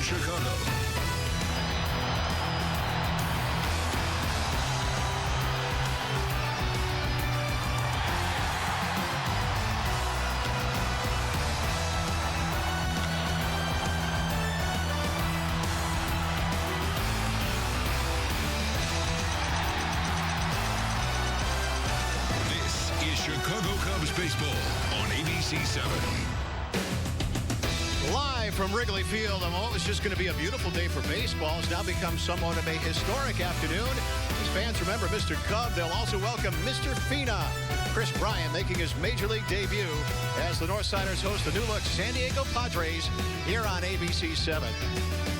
Chicago. Chicago Cubs baseball on ABC 7. Live from Wrigley Field on what was just going to be a beautiful day for baseball has now become somewhat of a historic afternoon. As fans remember Mr. Cub, they'll also welcome Mr. Phenom. Kris Bryant making his Major League debut as the Northsiders host the new-look San Diego Padres here on ABC 7.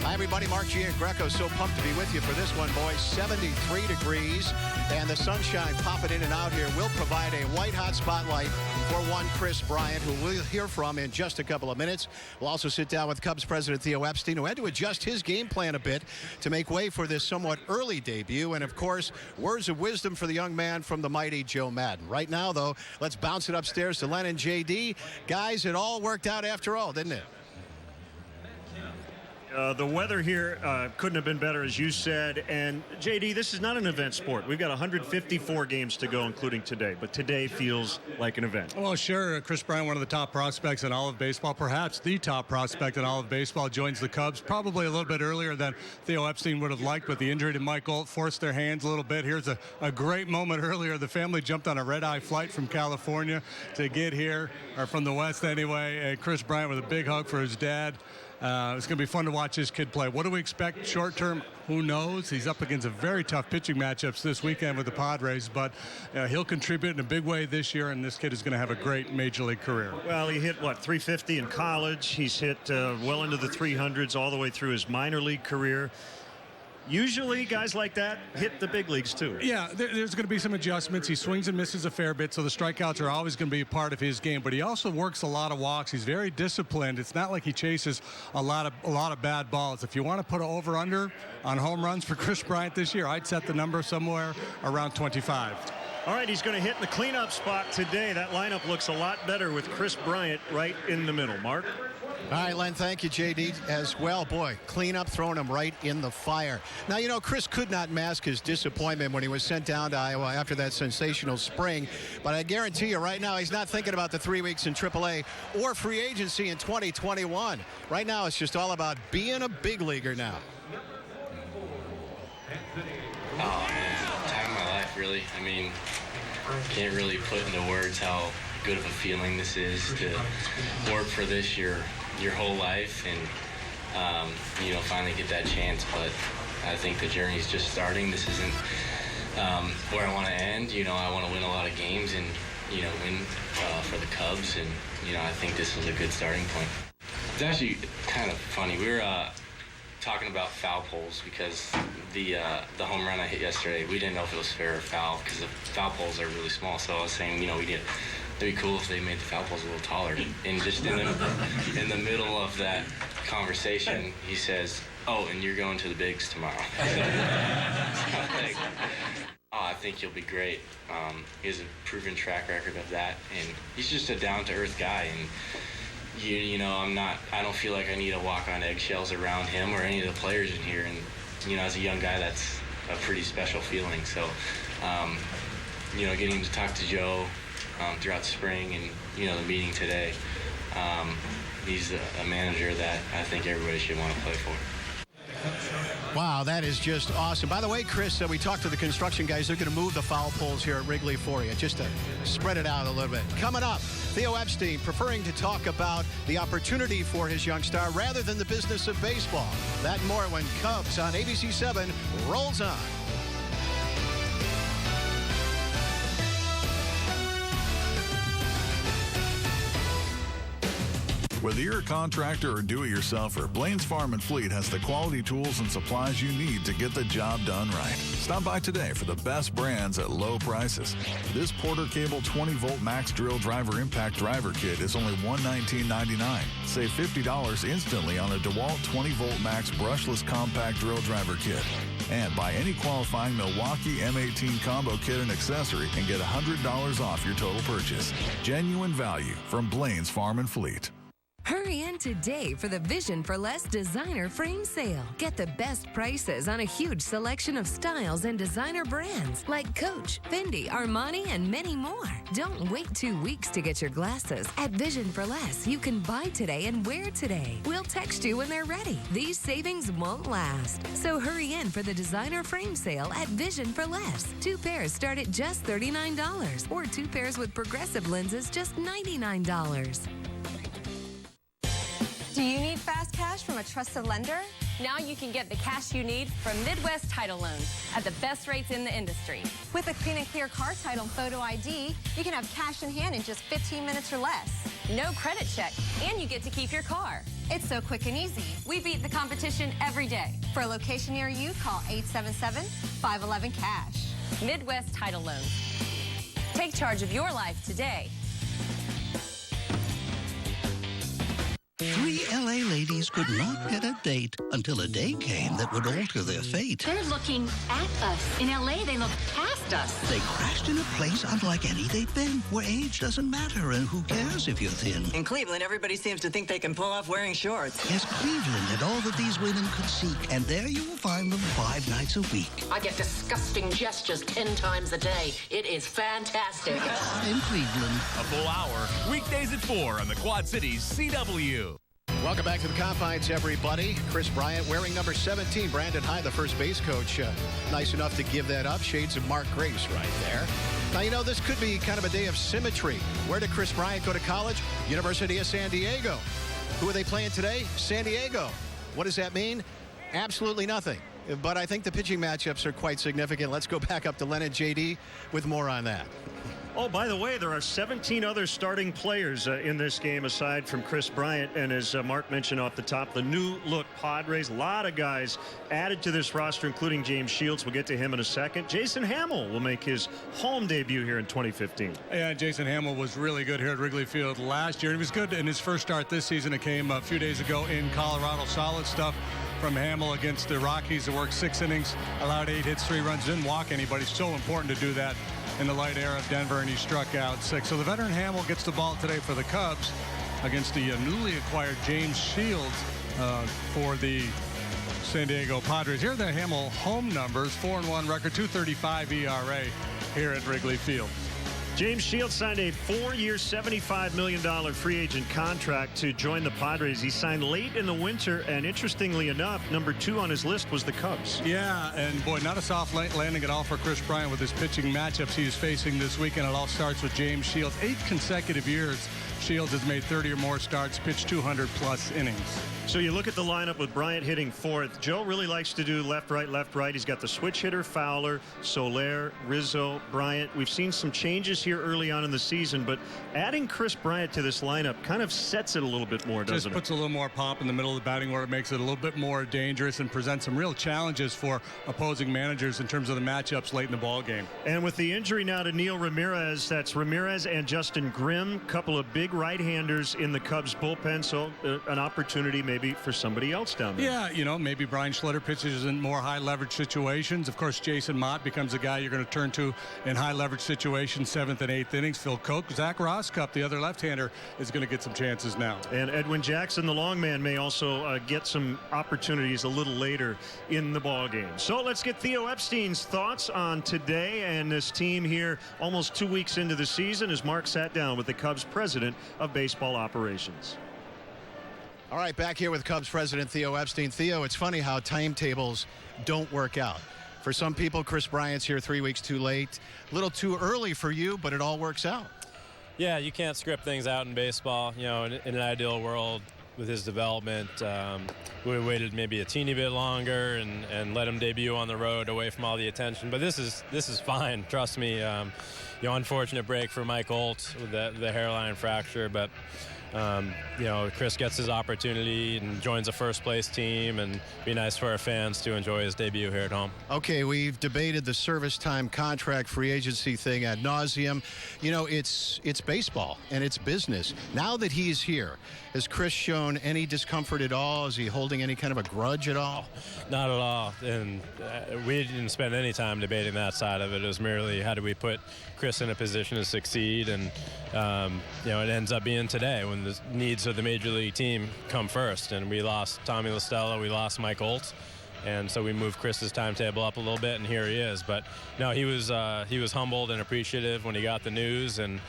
Hi, everybody. Mark Giangreco, so pumped to be with you for this one, boys. 73 degrees, and the sunshine popping in and out here will provide a white-hot spotlight for one Kris Bryant, who we'll hear from in just a couple of minutes. We'll also sit down with Cubs president Theo Epstein, who had to adjust his game plan a bit to make way for this somewhat early debut. And, of course, words of wisdom for the young man from the mighty Joe Maddon. Right now, though, let's bounce it upstairs to Len and JD. Guys, it all worked out after all, didn't it? The weather here couldn't have been better, as you said. And, JD, this is not an event sport. We've got 154 games to go, including today. But today feels like an event. Well, sure. Kris Bryant, one of the top prospects in all of baseball, perhaps the top prospect in all of baseball, joins the Cubs probably a little bit earlier than Theo Epstein would have liked, but the injury to Mike Galt forced their hands a little bit. Here's a great moment earlier. The family jumped on a red-eye flight from California to get here, or from the West anyway. And Kris Bryant with a big hug for his dad. It's going to be fun to watch this kid play. What do we expect short term? Who knows? He's up against a very tough pitching matchups this weekend with the Padres, but he'll contribute in a big way this year, and this kid is going to have a great major league career. Well, he hit, 350 in college. He's hit well into the 300s all the way through his minor league career. Usually, guys like that hit the big leagues, too. Yeah, there's going to be some adjustments. He swings and misses a fair bit, so the strikeouts are always going to be a part of his game. But he also works a lot of walks. He's very disciplined. It's not like he chases a lot of bad balls. If you want to put an over-under on home runs for Kris Bryant this year, I'd set the number somewhere around 25. All right, he's going to hit in the cleanup spot today. That lineup looks a lot better with Kris Bryant right in the middle. Mark? All right, Len, thank you, JD, as well. Boy, clean up, throwing him right in the fire. Now, you know, Kris could not mask his disappointment when he was sent down to Iowa after that sensational spring. But I guarantee you right now he's not thinking about the 3 weeks in AAA or free agency in 2021. Right now it's just all about being a big leaguer now. Oh, man, time of my life, really. I mean, can't really put into words how good of a feeling this is to work for this your whole life and finally get that chance. But I think the journey's just starting. This isn't where I want to end. I want to win a lot of games and win for the Cubs, and I think this is a good starting point. It's actually kind of funny. We were talking about foul poles because the home run I hit yesterday, we didn't know if it was fair or foul because the foul poles are really small. So I was saying, it'd be cool if they made the foul poles a little taller. And just in the middle of that conversation, he says, "Oh, and you're going to the bigs tomorrow." I think you'll be great. He has a proven track record of that, and he's just a down-to-earth guy. And I don't feel like I need to walk on eggshells around him or any of the players in here. And as a young guy, that's a pretty special feeling. So, getting to talk to Joe throughout spring and the meeting today, he's a manager that I think everybody should want to play for. Wow, that is just awesome. By the way, Kris, we talked to the construction guys. They're going to move the foul poles here at Wrigley for you, just to spread it out a little bit. Coming up, Theo Epstein preferring to talk about the opportunity for his young star rather than the business of baseball. That and more when Cubs on ABC 7 rolls on. Whether you're a contractor or do-it-yourselfer, Blaine's Farm and Fleet has the quality tools and supplies you need to get the job done right. Stop by today for the best brands at low prices. This Porter Cable 20-volt Max Drill Driver Impact Driver Kit is only $119.99. Save $50 instantly on a DeWalt 20-volt Max Brushless Compact Drill Driver Kit. And buy any qualifying Milwaukee M18 combo kit and accessory and get $100 off your total purchase. Genuine value from Blaine's Farm and Fleet. Hurry in today for the Vision for Less designer frame sale. Get the best prices on a huge selection of styles and designer brands like Coach, Fendi, Armani, and many more. Don't wait 2 weeks to get your glasses. At Vision for Less, you can buy today and wear today. We'll text you when they're ready. These savings won't last. So hurry in for the designer frame sale at Vision for Less. 2 pairs start at just $39, or 2 pairs with progressive lenses just $99. Do you need fast cash from a trusted lender? Now you can get the cash you need from Midwest Title Loans at the best rates in the industry. With a clean and clear car title and photo ID, you can have cash in hand in just 15 minutes or less. No credit check, and you get to keep your car. It's so quick and easy. We beat the competition every day. For a location near you, call 877-511-CASH. Midwest Title Loans. Take charge of your life today. 3 LA ladies could not get a date until a day came that would alter their fate. They're looking at us. In LA, they look past us. They crashed in a place unlike any they've been, where age doesn't matter and who cares if you're thin. In Cleveland, everybody seems to think they can pull off wearing shorts. Yes, Cleveland had all that these women could seek, and there you will find them 5 nights a week. I get disgusting gestures 10 times a day. It is fantastic. In Cleveland. A full hour, weekdays at 4 on the Quad Cities CW. Welcome back to the Confines, everybody. Kris Bryant wearing number 17. Brandon Hyde, the first base coach, nice enough to give that up. Shades of Mark Grace right there. Now, you know, this could be kind of a day of symmetry. Where did Kris Bryant go to college? University of San Diego. Who are they playing today? San Diego. What does that mean? Absolutely nothing. But I think the pitching matchups are quite significant. Let's go back up to Len and JD with more on that. Oh, by the way, there are 17 other starting players in this game aside from Kris Bryant. And as Mark mentioned off the top, the new look Padres. A lot of guys added to this roster, including James Shields. We'll get to him in a second. Jason Hamill will make his home debut here in 2015. Yeah, Jason Hamill was really good here at Wrigley Field last year. He was good in his first start this season. It came a few days ago in Colorado. Solid stuff from Hamill against the Rockies. It worked 6 innings, allowed 8 hits, 3 runs, didn't walk anybody. So important to do that in the light air of Denver, and he struck out 6. So the veteran Hamill gets the ball today for the Cubs against the newly acquired James Shields for the San Diego Padres. Here are the Hamill home numbers: 4-1 record, 2.35 ERA here at Wrigley Field. James Shields signed a 4-year, $75 million free agent contract to join the Padres. He signed late in the winter, and interestingly enough, number 2 on his list was the Cubs. Yeah, and boy, not a soft landing at all for Kris Bryant with his pitching matchups he's facing this weekend. It all starts with James Shields. 8 consecutive years Shields has made 30 or more starts, pitched 200-plus innings. So you look at the lineup with Bryant hitting 4th. Joe really likes to do left, right, left, right. He's got the switch hitter, Fowler, Soler, Rizzo, Bryant. We've seen some changes here early on in the season, but adding Kris Bryant to this lineup kind of sets it a little bit more, doesn't it? Just puts a little more pop in the middle of the batting order, makes it a little bit more dangerous, and presents some real challenges for opposing managers in terms of the matchups late in the ball game. And with the injury now to Neil Ramirez, that's Ramirez and Justin Grimm, couple of big right-handers in the Cubs bullpen, so an opportunity maybe for somebody else down there. Yeah, you know, maybe Brian Schlitter pitches in more high-leverage situations. Of course, Jason Mott becomes a guy you're going to turn to in high-leverage situations, 7th and 8th innings. Phil Koch, Zach Roskup, the other left-hander, is going to get some chances now. And Edwin Jackson, the long man, may also get some opportunities a little later in the ball game. So let's get Theo Epstein's thoughts on today and this team here almost 2 weeks into the season as Mark sat down with the Cubs president of baseball operations. All right, back here with Cubs president Theo Epstein. Theo, it's funny how timetables don't work out. For some people, Kris Bryant's here 3 weeks too late. A little too early for you, but it all works out. Yeah, you can't script things out in baseball. You know, in an ideal world with his development, we would have waited maybe a teeny bit longer and let him debut on the road away from all the attention. But this is fine. Trust me. You know, unfortunate break for Mike Holt with the hairline fracture, but you know, Kris gets his opportunity and joins a first-place team, and be nice for our fans to enjoy his debut here at home. Okay, we've debated the service time contract free agency thing ad nauseum. You know, it's baseball and it's business. Now that he's here, has Kris shown any discomfort at all? Is he holding any kind of a grudge at all? Not at all, and we didn't spend any time debating that side of it. It was merely how do we put Kris Kris in a position to succeed, and you know, it ends up being today when the needs of the major league team come first. And we lost Tommy LaStella, we lost Mike Oltz, and so we moved Kris's timetable up a little bit, and here he is. But no, he was humbled and appreciative when he got the news, and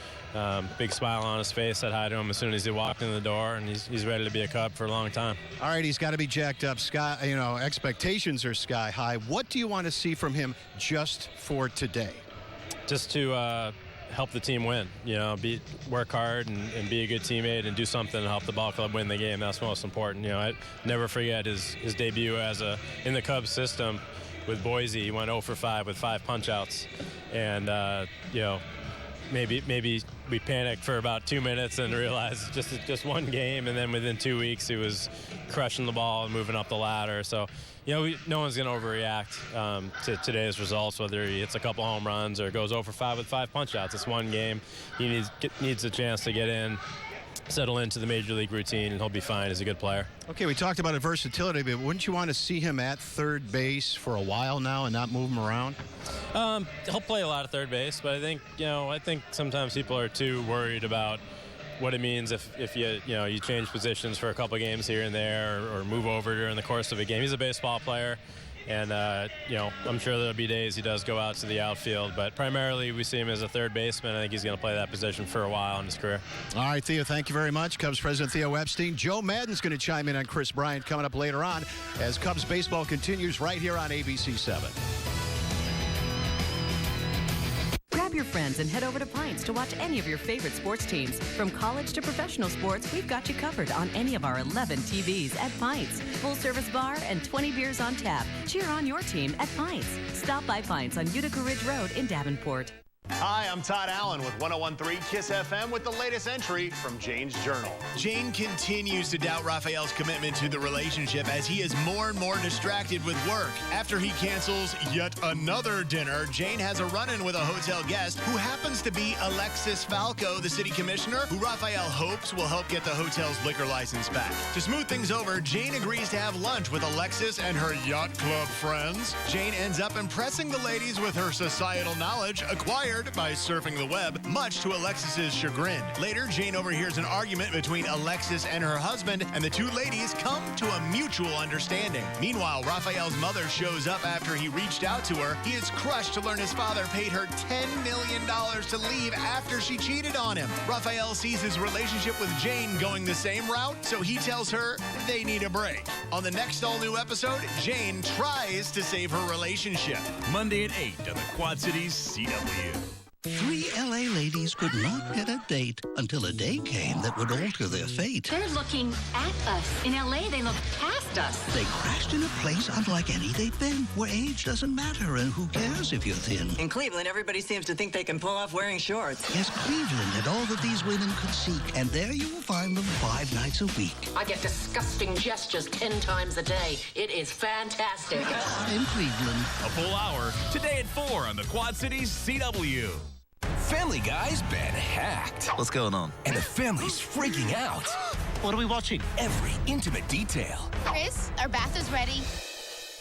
big smile on his face. Said hi to him as soon as he walked in the door, and he's ready to be a Cub for a long time. All right, he's got to be jacked up. You know, expectations are sky high. What do you want to see from him just for today? Just to help the team win. You know, work hard and be a good teammate and do something to help the ball club win the game. That's most important. You know, I never forget his debut in the Cubs system with Boise. He went 0 for 5 with 5 punch-outs, and you know, maybe we panicked for about 2 minutes and realized just one game, and then within 2 weeks he was crushing the ball and moving up the ladder. So, you know, no one's going to overreact to today's results, whether he hits a couple home runs or goes 0 for 5 with 5 punch-outs. It's one game. He needs a chance to get in, settle into the major league routine, and he'll be fine. He's a good player. Okay, we talked about versatility, but wouldn't you want to see him at third base for a while now and not move him around? He'll play a lot of third base, but I think sometimes people are too worried about what it means if you change positions for a couple games here and there, or move over during the course of a game. He's a baseball player, and I'm sure there'll be days he does go out to the outfield, but primarily we see him as a third baseman. I think he's going to play that position for a while in his career. All right, Theo, thank you very much. Cubs president Theo Epstein. Joe Maddon's going to chime in on Kris Bryant coming up later on as Cubs baseball continues right here on ABC 7. Grab your friends and head over to Pints to watch any of your favorite sports teams. From college to professional sports, we've got you covered on any of our 11 TVs at Pints. Full-service bar and 20 beers on tap. Cheer on your team at Pints. Stop by Pints on Utica Ridge Road in Davenport. Hi, I'm Todd Allen with 101.3 KISS FM with the latest entry from Jane's Journal. Jane continues to doubt Raphael's commitment to the relationship as he is more and more distracted with work. After he cancels yet another dinner, Jane has a run-in with a hotel guest who happens to be Alexis Falco, the city commissioner, who Raphael hopes will help get the hotel's liquor license back. To smooth things over, Jane agrees to have lunch with Alexis and her yacht club friends. Jane ends up impressing the ladies with her societal knowledge acquired by surfing the web, much to Alexis's chagrin. Later, Jane overhears an argument between Alexis and her husband, and the two ladies come to a mutual understanding. Meanwhile, Raphael's mother shows up after he reached out to her. He is crushed to learn his father paid her $10 million to leave after she cheated on him. Raphael sees his relationship with Jane going the same route, so he tells her they need a break. On the next all-new episode, Jane tries to save her relationship. Monday at 8 on the Quad Cities CW. 3 LA ladies could not get a date until a day came that would alter their fate. They're looking at us. In LA, they look past us. They crashed in a place unlike any they've been, where age doesn't matter and who cares if you're thin. In Cleveland, everybody seems to think they can pull off wearing shorts. Yes, Cleveland had all that these women could seek, and there you will find them 5 nights a week. I get disgusting gestures 10 times a day. It is fantastic. In Cleveland. A full hour today at 4 on the Quad Cities CW. Family Guy's been hacked. What's going on? And the family's freaking out. What are we watching? Every intimate detail. Kris, our bath is ready.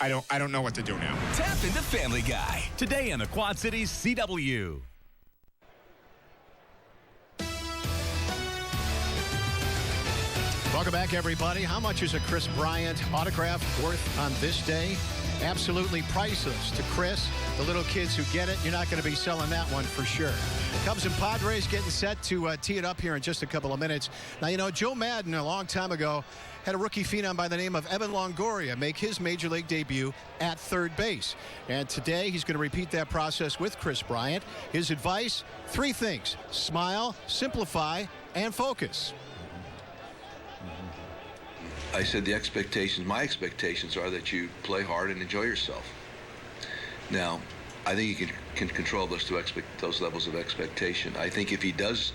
I don't know what to do now. Tap into Family Guy today on the Quad Cities CW. Welcome back, everybody. How much is a Kris Bryant autograph worth on this day? Absolutely priceless to Kris. The little kids who get it, you're not going to be selling that one for sure. Cubs and Padres getting set to tee it up here in just a couple of minutes. Now, you know, Joe Maddon a long time ago had a rookie phenom by the name of Evan Longoria make his major league debut at third base. And today he's going to repeat that process with Kris Bryant. His advice, 3 things: smile, simplify, and focus. I said my expectations are that you play hard and enjoy yourself. Now, I think he can control those levels of expectation. I think if he does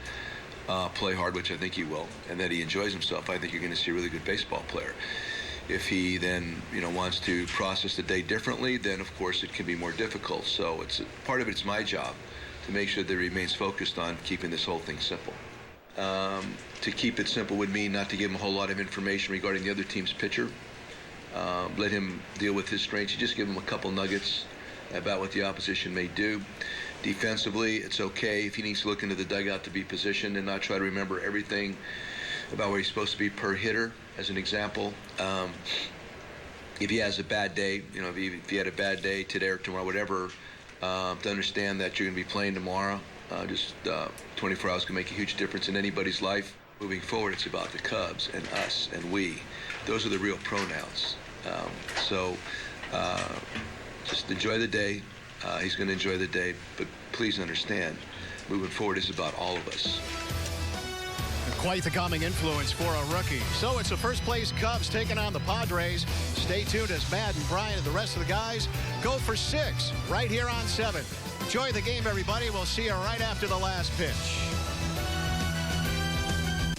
play hard, which I think he will, and that he enjoys himself, I think you're going to see a really good baseball player. If he then, wants to process the day differently, then of course it can be more difficult. So part of it's my job to make sure that he remains focused on keeping this whole thing simple. To keep it simple would mean not to give him a whole lot of information regarding the other team's pitcher. Let him deal with his strengths. You just give him a couple nuggets about what the opposition may do. Defensively, it's okay if he needs to look into the dugout to be positioned and not try to remember everything about where he's supposed to be per hitter, as an example. If he has a bad day, if he had a bad day today or tomorrow, whatever, to understand that you're going to be playing tomorrow, 24 hours can make a huge difference in anybody's life. Moving forward, it's about the Cubs and us and we. Those are the real pronouns. Just enjoy the day. He's going to enjoy the day, but please understand, moving forward is about all of us. Quite the calming influence for a rookie. So it's the first place Cubs taking on the Padres. Stay tuned as Maddon, Bryant, and the rest of the guys go for 6 right here on 7. Enjoy the game, everybody. We'll see you right after the last pitch.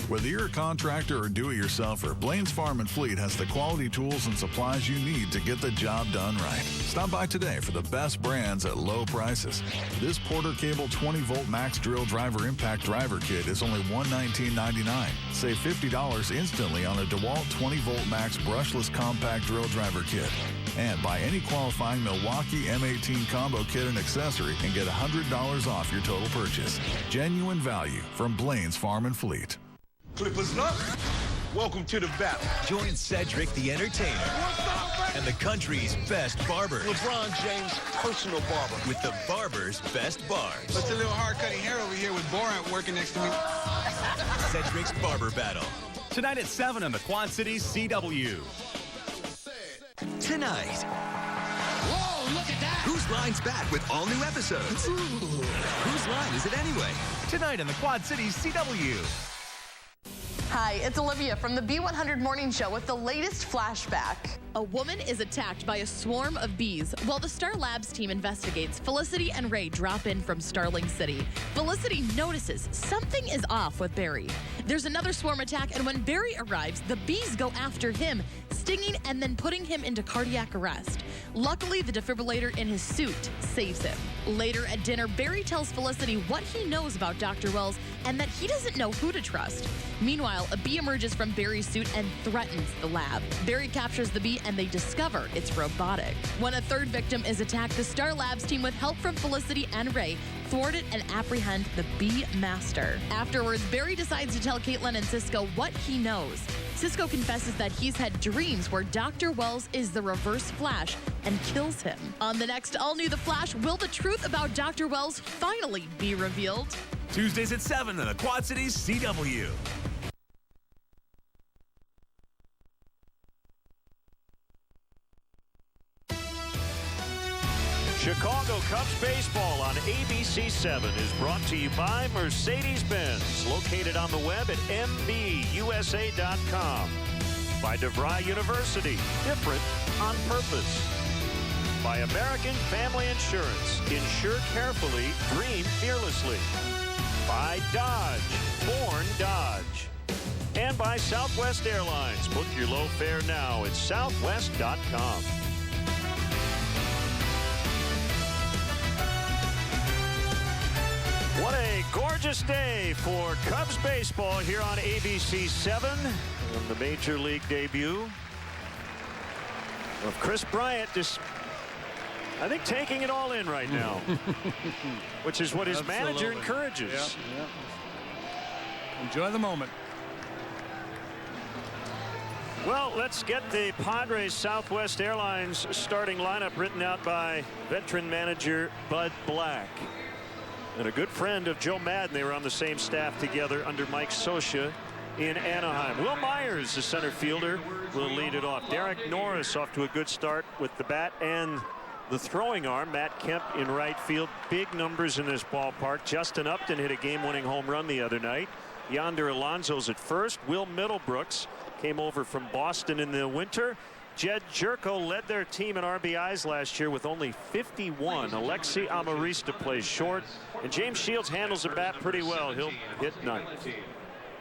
Whether you're a contractor or do-it-yourselfer, Blaine's Farm and Fleet has the quality tools and supplies you need to get the job done right. Stop by today for the best brands at low prices. This Porter Cable 20-volt Max Drill Driver Impact Driver Kit is only $119.99. Save $50 instantly on a DeWalt 20-volt Max Brushless Compact Drill Driver Kit. And buy any qualifying Milwaukee M18 combo kit and accessory and get $100 off your total purchase. Genuine value from Blaine's Farm and Fleet. Clippers up. Welcome to the battle. Join Cedric the Entertainer and the country's best barbers. LeBron James' personal barber. With the barber's best bars. It's a little hard cutting hair over here with Borat working next to me. Cedric's Barber Battle. Tonight at 7 on the Quad Cities CW. Tonight. Whoa, look at that. Whose Line's back with all new episodes? Ooh. Whose Line is it anyway? Tonight on the Quad Cities CW. Hi, it's Olivia from the B100 Morning Show with the latest flashback. A woman is attacked by a swarm of bees. While the Star Labs team investigates, Felicity and Ray drop in from Starling City. Felicity notices something is off with Barry. There's another swarm attack, and when Barry arrives, the bees go after him, stinging and then putting him into cardiac arrest. Luckily, the defibrillator in his suit saves him. Later at dinner, Barry tells Felicity what he knows about Dr. Wells and that he doesn't know who to trust. Meanwhile, a bee emerges from Barry's suit and threatens the lab. Barry captures the bee and they discover it's robotic. When a third victim is attacked, the Star Labs team, with help from Felicity and Ray, thwart it and apprehend the bee master. Afterwards, Barry decides to tell Caitlin and Cisco what he knows. Cisco confesses that he's had dreams where Dr. Wells is the Reverse Flash and kills him. On the next all-new The Flash, will the truth about Dr. Wells finally be revealed? Tuesdays at 7 on the Quad Cities CW. Chicago Cubs baseball on ABC 7 is brought to you by Mercedes-Benz, located on the web at mbusa.com. By DeVry University, different on purpose. By American Family Insurance, insure carefully, dream fearlessly. By Dodge, born Dodge. And by Southwest Airlines. Book your low fare now at southwest.com. What a gorgeous day for Cubs baseball here on ABC 7 on the Major League debut of Kris Bryant, just, I think, taking it all in right now, which is what his manager encourages. Yeah. Enjoy the moment. Well, let's get the Padres Southwest Airlines starting lineup written out by veteran manager Bud Black. And a good friend of Joe Maddon. They were on the same staff together under Mike Scioscia in Anaheim. Will Myers, the center fielder, will lead it off. Derek Norris off to a good start with the bat and the throwing arm. Matt Kemp in right field. Big numbers in this ballpark. Justin Upton hit a game-winning home run the other night. Yonder Alonso's at first. Will Middlebrooks came over from Boston in the winter. Jed Jerko led their team in RBIs last year with only 51. Alexi Amarista plays short, and James Shields handles the bat pretty well. He'll hit ninth.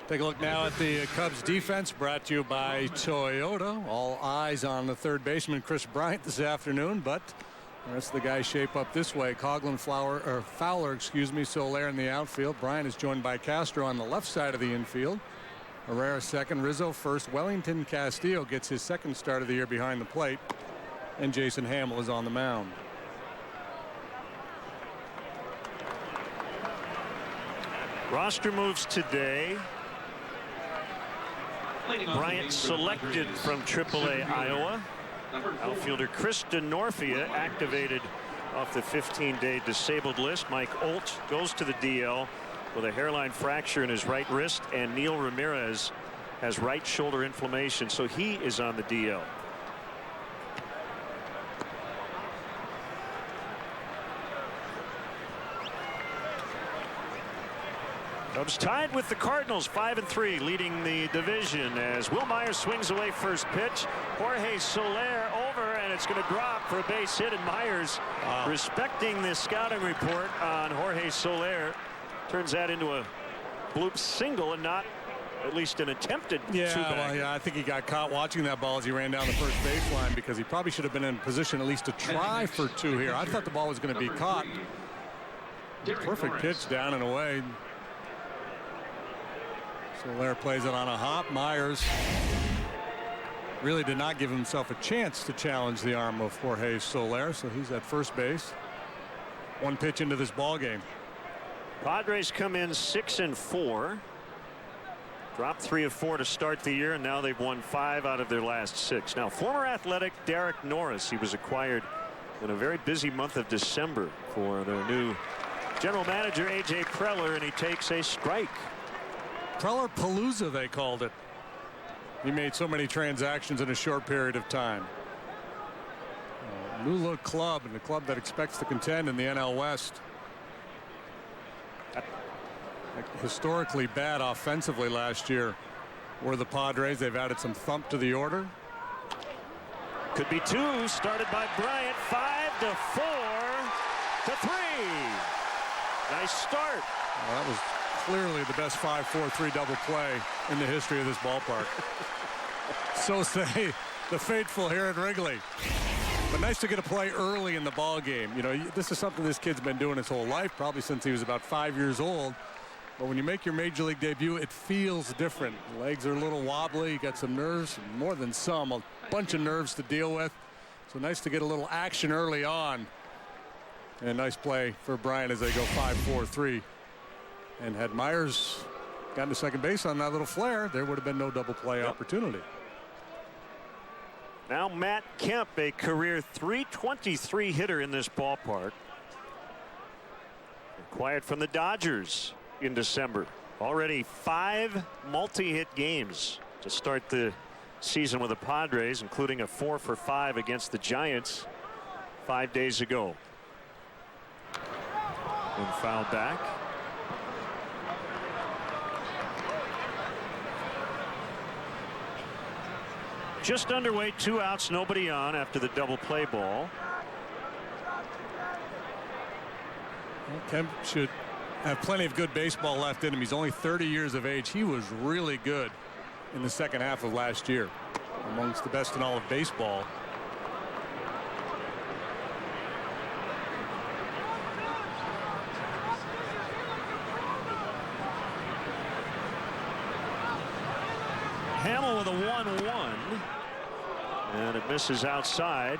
Take a look now at the Cubs defense, brought to you by Toyota. All eyes on the third baseman Kris Bryant this afternoon, but the rest of the guys shape up this way. Coughlin, Fowler, Soler in the outfield. Bryant is joined by Castro on the left side of the infield. Herrera second, Rizzo first. Wellington Castillo gets his second start of the year behind the plate, and Jason Hamill is on the mound. Roster moves today. Bryant selected from AAA Iowa. Outfielder Kris Bryant activated off the 15-day disabled list. Mike Olt goes to the DL with a hairline fracture in his right wrist, and Neil Ramirez has right shoulder inflammation, so he is on the DL. Cubs tied with the Cardinals 5-3, leading the division as Will Myers swings away first pitch. Jorge Soler over, and it's going to drop for a base hit, and Myers, respecting the scouting report on Jorge Soler, turns that into a bloop single and not at least an attempted two-bag. Well, I think he got caught watching that ball as he ran down the first baseline, because he probably should have been in position at least to try for two here. I thought the ball was going to be caught. Perfect pitch down and away. Soler plays it on a hop. Myers really did not give himself a chance to challenge the arm of Jorge Soler, so he's at first base. One pitch into this ball game. Padres come in 6-4. Dropped 3 of 4 to start the year, and now they've won 5 out of their last 6. Now, former Athletic Derek Norris, he was acquired in a very busy month of December for their new general manager, A.J. Preller, and he takes a strike. Preller Palooza, they called it. He made so many transactions in a short period of time. New look club, and a club that expects to contend in the NL West. Historically bad offensively last year were the Padres. They've added some thump to the order. Could be 2. Started by Bryant. 5-4 to 3. Nice start. Well, that was clearly the best 5-4-3 double play in the history of this ballpark. So say the faithful here at Wrigley. But nice to get a play early in the ball game. You know, this is something this kid's been doing his whole life, probably since he was about 5 years old. But when you make your major league debut, it feels different. Legs are a little wobbly. You got some nerves, more than some, a bunch of nerves to deal with. So nice to get a little action early on. And a nice play for Bryant as they go 5-4-3. And had Myers gotten to second base on that little flare, there would have been no double play opportunity. Now Matt Kemp, a career .323 hitter in this ballpark. Acquired from the Dodgers in December. Already 5 multi-hit games to start the season with the Padres, including a 4-for-5 against the Giants 5 days ago. And fouled back. Just underway, 2 outs, nobody on after the double play ball. Well, Kemp should have plenty of good baseball left in him. He's only 30 years of age. He was really good in the second half of last year, amongst the best in all of baseball. Hamill with a 1-1, and it misses outside.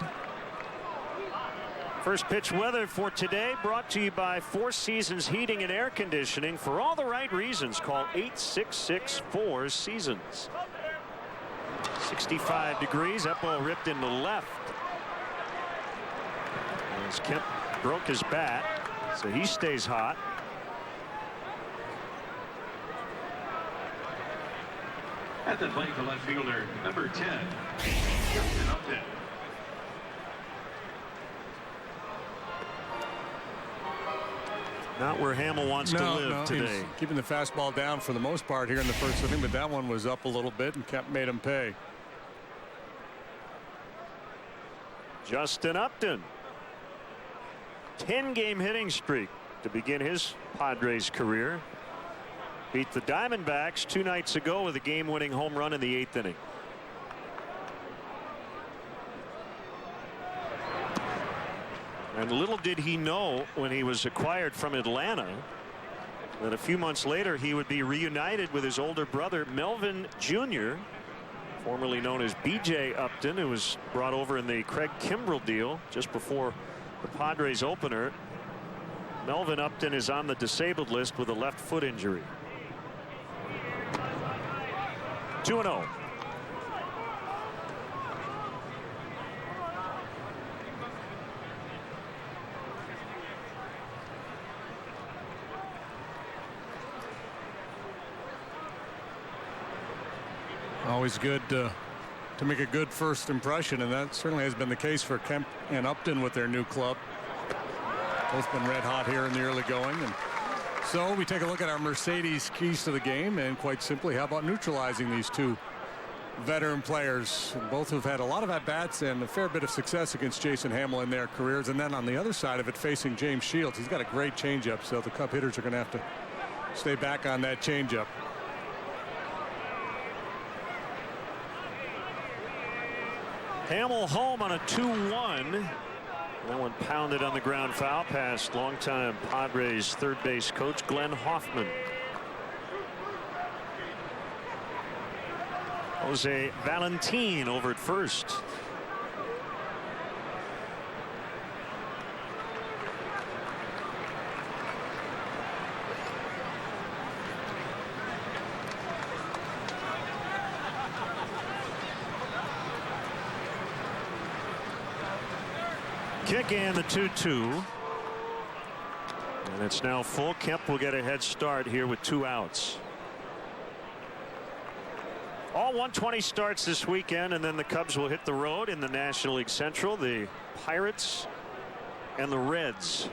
First pitch weather for today brought to you by Four Seasons Heating and Air Conditioning. For all the right reasons, call 866-4-SEASONS. 65 degrees. That ball ripped into left. As Kemp broke his bat, so he stays hot. At the plate, the left fielder, number 10, Justin Upton. Not where Hamill wants to live today. He's keeping the fastball down for the most part here in the first inning, but that one was up a little bit, and Kemp made him pay. Justin Upton, 10-game hitting streak to begin his Padres career. Beat the Diamondbacks 2 nights ago with a game-winning home run in the 8th inning. And little did he know when he was acquired from Atlanta that a few months later he would be reunited with his older brother Melvin Jr., formerly known as B.J. Upton, who was brought over in the Craig Kimbrell deal just before the Padres opener. Melvin Upton is on the disabled list with a left foot injury. 2-0. Always good to make a good first impression, and that certainly has been the case for Kemp and Upton with their new club. Both been red hot here in the early going. And so we take a look at our Mercedes keys to the game, and quite simply, how about neutralizing these two veteran players, both who've had a lot of at-bats and a fair bit of success against Jason Hamill in their careers. And then on the other side of it, facing James Shields, he's got a great changeup, so the Cub hitters are going to have to stay back on that changeup. Hamill home on a 2-1. That one pounded on the ground foul past longtime Padres third base coach Glenn Hoffman. Jose Valentin over at first. Kick and the 2-2. And it's now full. Kemp will get a head start here with 2 outs. All 120 starts this weekend, and then the Cubs will hit the road in the National League Central. The Pirates and the Reds.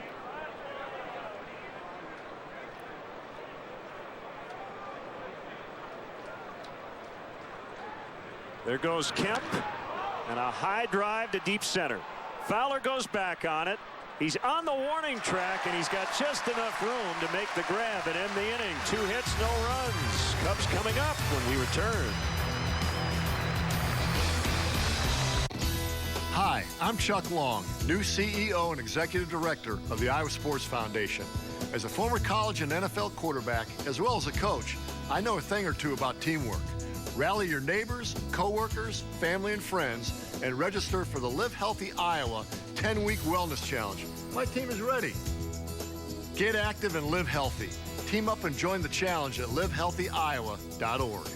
There goes Kemp, and a high drive to deep center. Fowler goes back on it. He's on the warning track, and he's got just enough room to make the grab and end the inning. 2 hits, no runs. Cubs coming up when we return. Hi, I'm Chuck Long, new CEO and Executive Director of the Iowa Sports Foundation. As a former college and NFL quarterback, as well as a coach, I know a thing or two about teamwork. Rally your neighbors, coworkers, family, and friends, and register for the Live Healthy Iowa 10-week wellness challenge. My team is ready. Get active and live healthy. Team up and join the challenge at livehealthyiowa.org.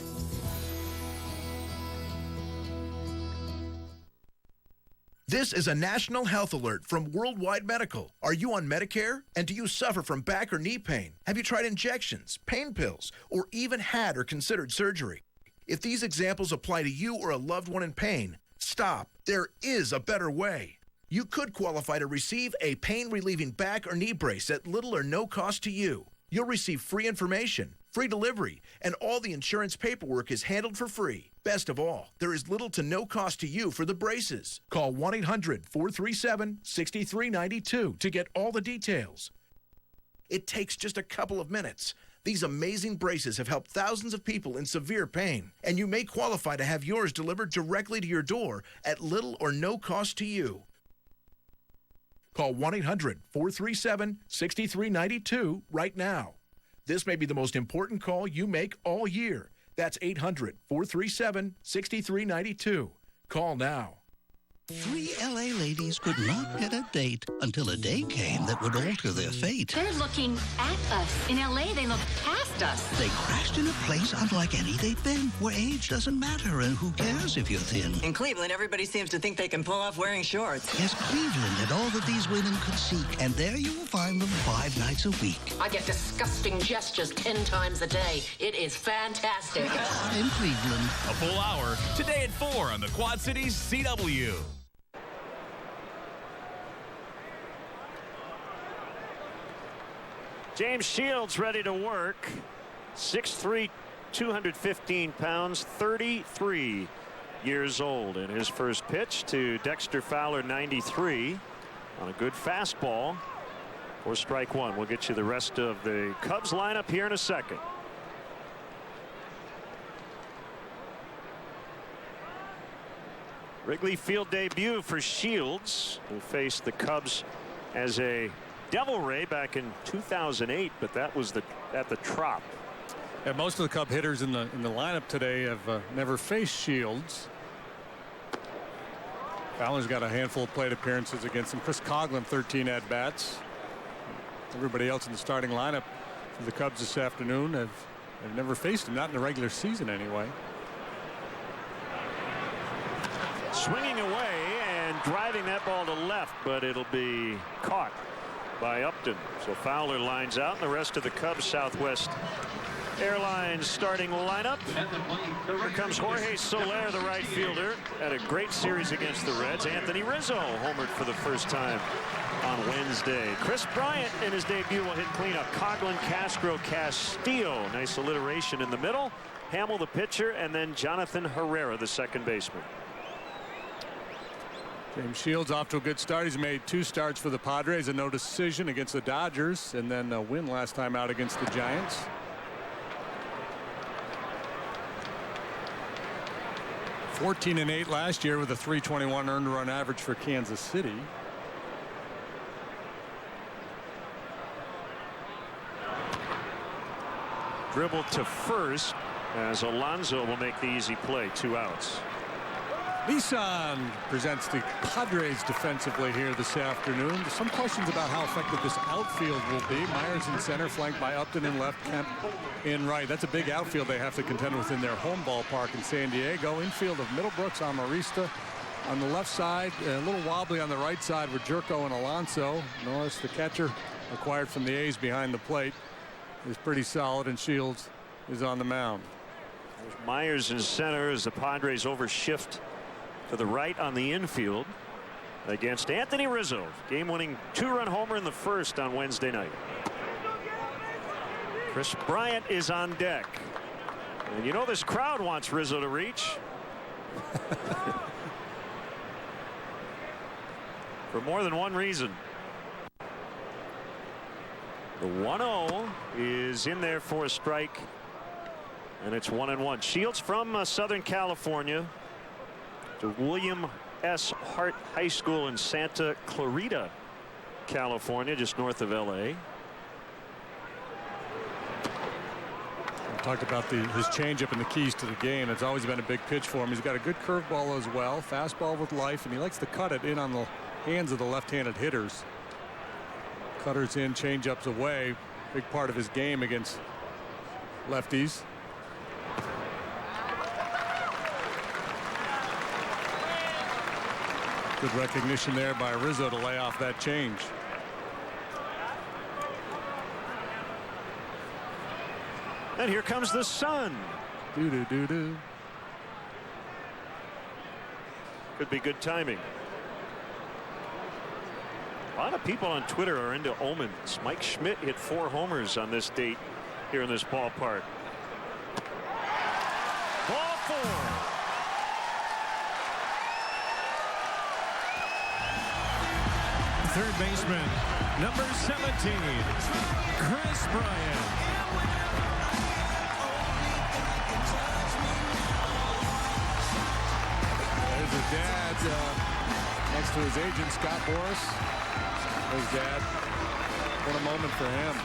This is a national health alert from Worldwide Medical. Are you on Medicare? And do you suffer from back or knee pain? Have you tried injections, pain pills, or even had or considered surgery? If these examples apply to you or a loved one in pain, stop. There is a better way. You could qualify to receive a pain-relieving back or knee brace at little or no cost to you. You'll receive free information, free delivery, and all the insurance paperwork is handled for free. Best of all, there is little to no cost to you for the braces. Call 1-800-437-6392 to get all the details. It takes just a couple of minutes. These amazing braces have helped thousands of people in severe pain, and you may qualify to have yours delivered directly to your door at little or no cost to you. Call 1-800-437-6392 right now. This may be the most important call you make all year. That's 800-437-6392. Call now. 3 LA ladies could not get a date until a day came that would alter their fate. They're looking at us. In LA, they look past us. They crashed in a place unlike any they've been, where age doesn't matter and who cares if you're thin. In Cleveland, everybody seems to think they can pull off wearing shorts. Yes, Cleveland had all that these women could seek, and there you will find them 5 nights a week. I get disgusting gestures 10 times a day. It is fantastic. In Cleveland. A full hour today at 4 on the Quad Cities CW. James Shields ready to work. 6'3", 215 pounds, 33 years old. And his first pitch to Dexter Fowler, 93, on a good fastball for strike one. We'll get you the rest of the Cubs lineup here in a second. Wrigley Field debut for Shields, who faced the Cubs as a Devil Ray back in 2008, but that was at the Trop. And most of the Cub hitters in the lineup today have never faced Shields. Fowler's got a handful of plate appearances against him. Chris Coughlin, 13 at-bats. Everybody else in the starting lineup for the Cubs this afternoon have never faced him, not in the regular season anyway. Swinging away and driving that ball to left, but it'll be caught by Upton. So Fowler lines out, and the rest of the Cubs Southwest Airlines starting lineup. Here comes Jorge Soler, the right fielder. Had a great series against the Reds. Anthony Rizzo homered for the first time on Wednesday. Kris Bryant in his debut will hit cleanup. Coughlin, Castro, Castillo. Nice alliteration in the middle. Hamill the pitcher, and then Jonathan Herrera, the second baseman. James Shields off to a good start. He's made 2 starts for the Padres, a no decision against the Dodgers, and then a win last time out against the Giants. 14-8 last year with a .321 earned run average for Kansas City. Dribble to first as Alonso will make the easy play. 2 outs. Nissan presents the Padres defensively here this afternoon. Some questions about how effective this outfield will be. Myers in center, flanked by Upton in left, Kemp in right. That's a big outfield they have to contend with in their home ballpark in San Diego. Infield of Middlebrooks, Amarista on the left side, a little wobbly on the right side with Jerko and Alonso. Norris, the catcher, acquired from the A's behind the plate, is pretty solid, and Shields is on the mound. There's Myers in center as the Padres overshift to the right on the infield against Anthony Rizzo. Game-winning 2-run homer in the first on Wednesday night. Kris Bryant is on deck. And you know this crowd wants Rizzo to reach. For more than one reason. The 1-0 is in there for a strike. And it's 1-1. Shields from Southern California. To William S. Hart High School in Santa Clarita, California, just north of L.A. We talked about his changeup and the keys to the game. It's always been a big pitch for him. He's got a good curveball as well, fastball with life, and he likes to cut it in on the hands of the left-handed hitters. Cutters in, changeups away. Big part of his game against lefties. Good recognition there by Rizzo to lay off that change. And here comes the sun. Do-do-do-do. Could be good timing. A lot of people on Twitter are into omens. Mike Schmidt hit 4 homers on this date here in this ballpark. Ball 4. Third baseman, number 17, Kris Bryant. There's his dad next to his agent, Scott Boras. His dad. What a moment for him.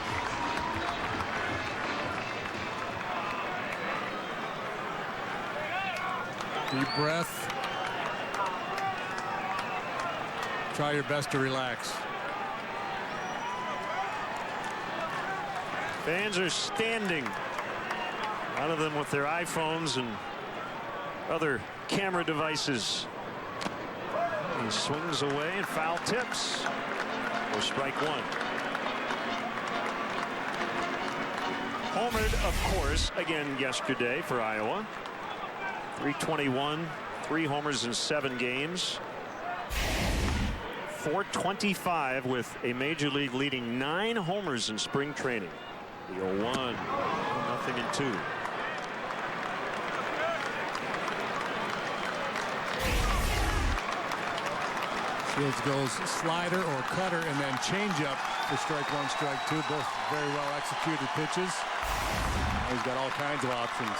Deep breath. Try your best to relax. Fans are standing. A lot of them with their iPhones and other camera devices. He swings away and foul tips. For strike 1. Homered, of course, again yesterday for Iowa. .321, 3 homers in 7 games. .425 with a major league leading 9 homers in spring training. The 0-1, 0-2. Shields goes slider or cutter and then changeup for strike 1, strike 2. Both very well executed pitches. He's got all kinds of options.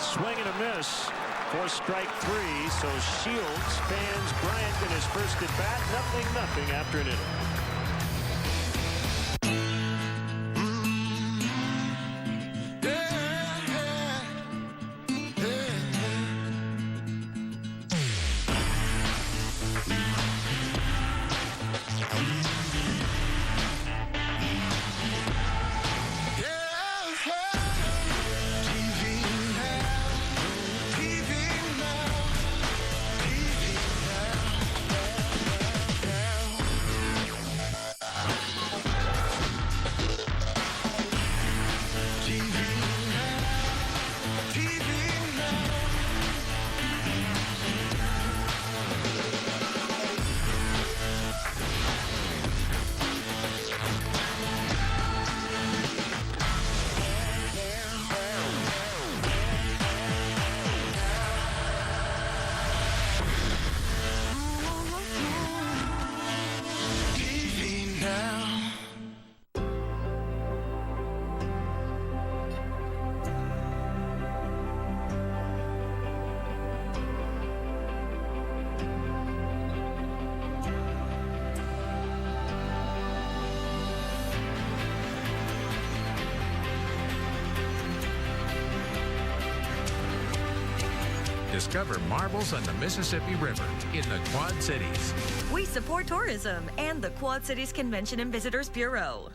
Swing and a miss for strike 3. So Shields fans Bryant in his first at bat. 0-0 after an inning. Discover marvels on the Mississippi River in the Quad Cities. We support tourism and the Quad Cities Convention and Visitors Bureau.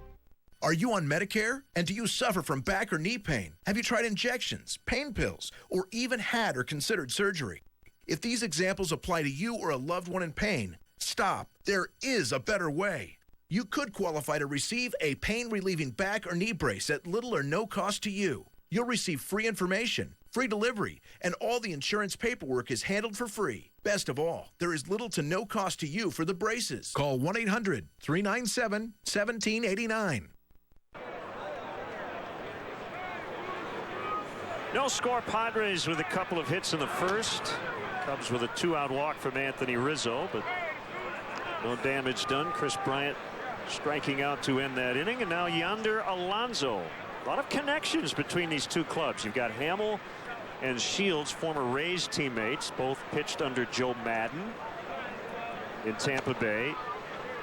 Are you on Medicare? And do you suffer from back or knee pain? Have you tried injections, pain pills, or even had or considered surgery? If these examples apply to you or a loved one in pain, stop. There is a better way. You could qualify to receive a pain-relieving back or knee brace at little or no cost to you. You'll receive free information, free delivery, and all the insurance paperwork is handled for free. Best of all, there is little to no cost to you for the braces. Call 1-800-397-1789. No score, Padres with a couple of hits in the first. Cubs with a 2-out walk from Anthony Rizzo, but no damage done. Kris Bryant striking out to end that inning, and now Yonder Alonso. A lot of connections between these two clubs. You've got Hamill and Shields, former Rays teammates, both pitched under Joe Maddon in Tampa Bay.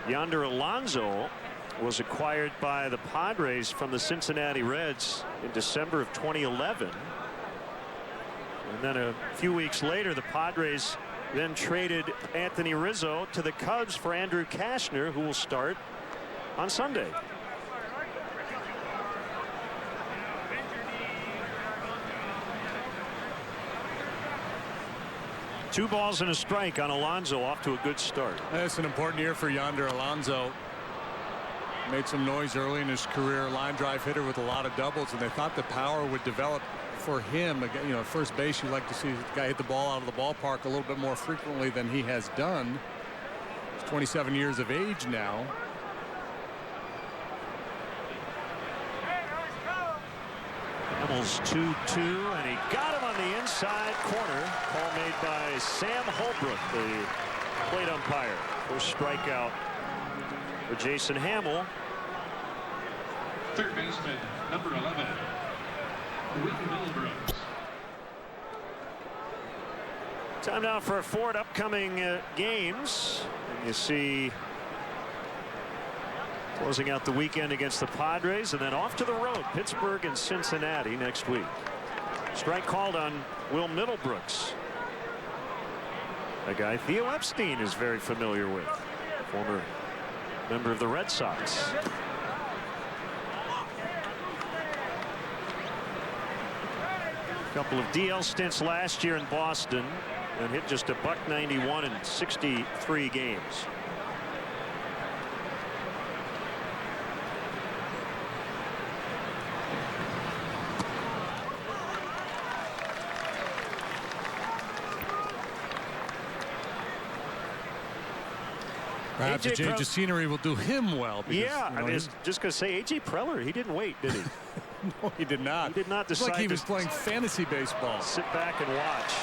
Yonder Alonso was acquired by the Padres from the Cincinnati Reds in December of 2011. And then a few weeks later, the Padres then traded Anthony Rizzo to the Cubs for Andrew Cashner, who will start on Sunday. Two balls and a strike on Alonso, off to a good start. That's an important year for Yonder Alonso. Made some noise early in his career, line drive hitter with a lot of doubles, and they thought the power would develop for him. You know, at first base, you like to see the guy hit the ball out of the ballpark a little bit more frequently than he has done. He's 27 years of age now. Hamill's 2-2, and he got him on the inside corner. Call made by Sam Holbrook, the plate umpire. First strikeout for Jason Hamill. Third baseman, number 11, Brooks. Time now for 4 upcoming games. And you see closing out the weekend against the Padres, and then off to the road, Pittsburgh and Cincinnati next week. Strike called on Will Middlebrooks, a guy Theo Epstein is very familiar with, former member of the Red Sox. Couple of DL stints last year in Boston and hit just a .91 in 63 games. Perhaps a change of scenery will do him well. Because, yeah, I was just going to say, A.J. Preller, he didn't wait, did he? No, he did not. He did not decide. It's like he was playing fantasy baseball. Sit back and watch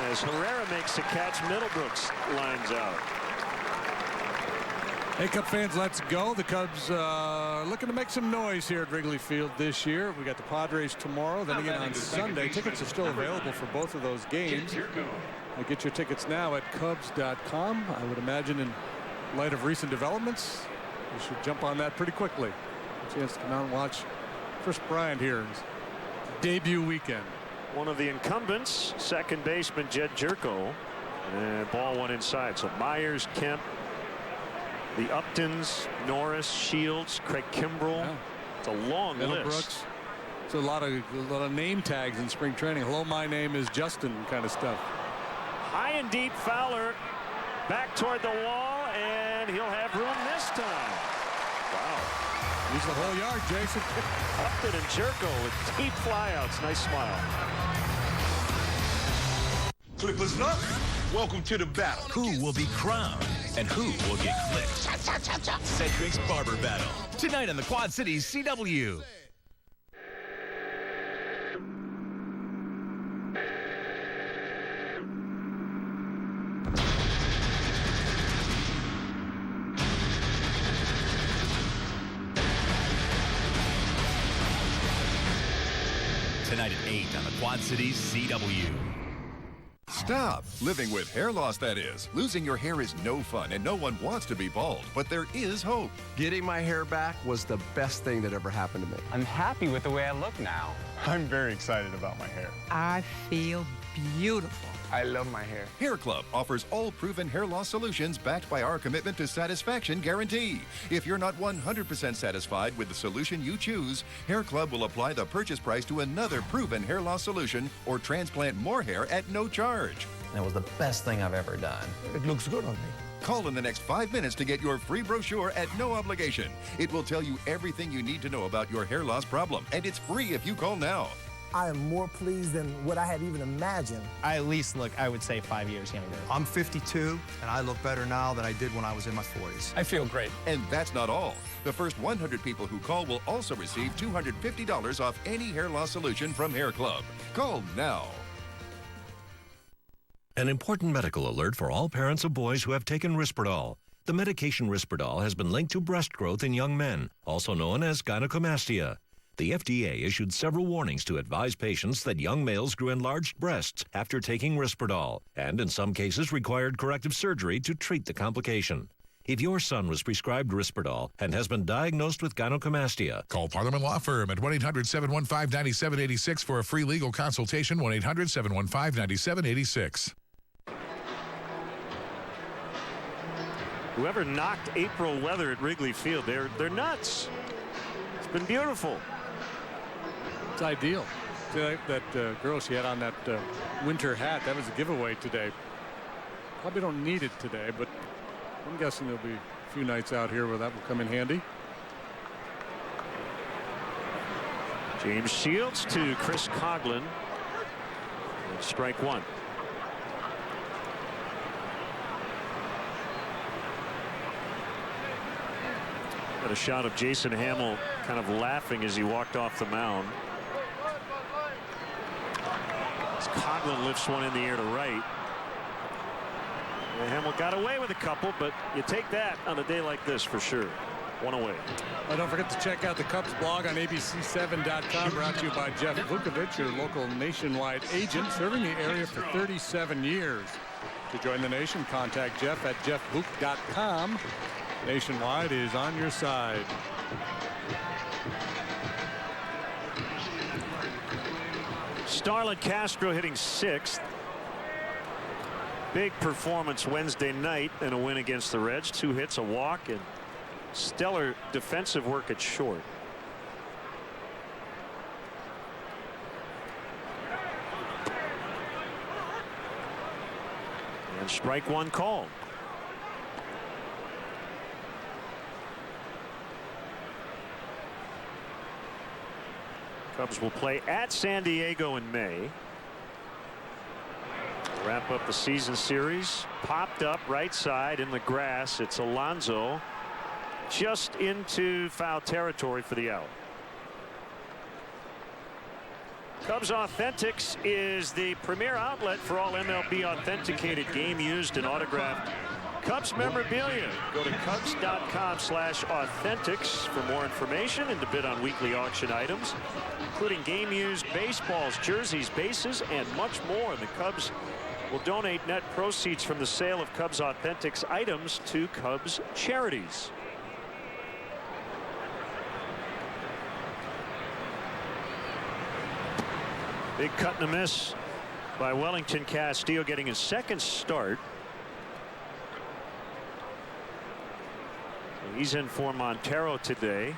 as Herrera makes a catch. Middlebrooks lines out. Hey, Cub fans, let's go. The Cubs looking to make some noise here at Wrigley Field this year. We got the Padres tomorrow, then again on Sunday. Tickets are still available for both of those games. Get your tickets now at Cubs.com. I would imagine in light of recent developments, you should jump on that pretty quickly. A chance to come out and watch Kris Bryant here in his debut weekend. One of the incumbents, second baseman Jed Jerko, and ball one inside. So Myers, Kemp, the Uptons, Norris, Shields, Craig Kimbrell. Yeah. It's a long list. Brooks. It's a lot of name tags in spring training. Hello, my name is Justin kind of stuff. High and deep, Fowler back toward the wall, and he'll have room this time. Wow. He's the whole yard, Jason. Upton and Jerko with deep flyouts. Nice smile. Clippers luck. Welcome to the battle. Who will be crowned and who will get clipped? Cedric's Barber Battle. Tonight on the Quad Cities CW. Tonight at 8 on the Quad Cities CW. Stop living with hair loss, that is. Losing your hair is no fun, and no one wants to be bald, but there is hope. Getting my hair back was the best thing that ever happened to me. I'm happy with the way I look now. I'm very excited about my hair. I feel beautiful. I love my hair. Hair Club offers all proven hair loss solutions backed by our commitment to satisfaction guarantee. If you're not 100% satisfied with the solution you choose, Hair Club will apply the purchase price to another proven hair loss solution or transplant more hair at no charge. That was the best thing I've ever done. It looks good on me. Call in the next 5 minutes to get your free brochure at no obligation. It will tell you everything you need to know about your hair loss problem, and it's free if you call now. I am more pleased than what I had even imagined. I at least look, I would say, 5 years younger. I'm 52, and I look better now than I did when I was in my 40s. I feel great. And that's not all. The first 100 people who call will also receive $250 off any hair loss solution from Hair Club. Call now. An important medical alert for all parents of boys who have taken Risperdal. The medication Risperdal has been linked to breast growth in young men, also known as gynecomastia. The FDA issued several warnings to advise patients that young males grew enlarged breasts after taking Risperdal, and in some cases required corrective surgery to treat the complication. If your son was prescribed Risperdal and has been diagnosed with gynecomastia, call Parliament Law Firm at 1-800-715-9786 for a free legal consultation. 1-800-715-9786. Whoever knocked April weather at Wrigley Field, they're nuts. It's been beautiful. It's ideal. That girl she had on that winter hat, that was a giveaway today. Probably don't need it today, but I'm guessing there'll be a few nights out here where that will come in handy. James Shields to Chris Coughlin. Strike one. Got a shot of Jason Hamill kind of laughing as he walked off the mound. As Coughlin lifts one in the air to right. And Hamill got away with a couple, but you take that on a day like this for sure. One away. Don't forget to check out the Cubs blog on abc7.com, brought to you by Jeff Vukovich, your local nationwide agent, serving the area for 37 years. To join the nation, contact Jeff at jeffvuk.com. Nationwide is on your side. Starlin Castro hitting 6th. Big performance Wednesday night and a win against the Reds. 2 hits, a walk, and stellar defensive work at short. And strike one called. Cubs will play at San Diego in May. Wrap up the season series. Popped up right side in the grass. It's Alonso just into foul territory for the out. Cubs Authentics is the premier outlet for all MLB authenticated, game used and autographed Cubs memorabilia. Go to Cubs.com/authentics for more information and to bid on weekly auction items, including game used baseballs, jerseys, bases, and much more. The Cubs will donate net proceeds from the sale of Cubs Authentics items to Cubs charities. Big cut and a miss by Wellington Castillo, getting his second start. He's in for Montero today.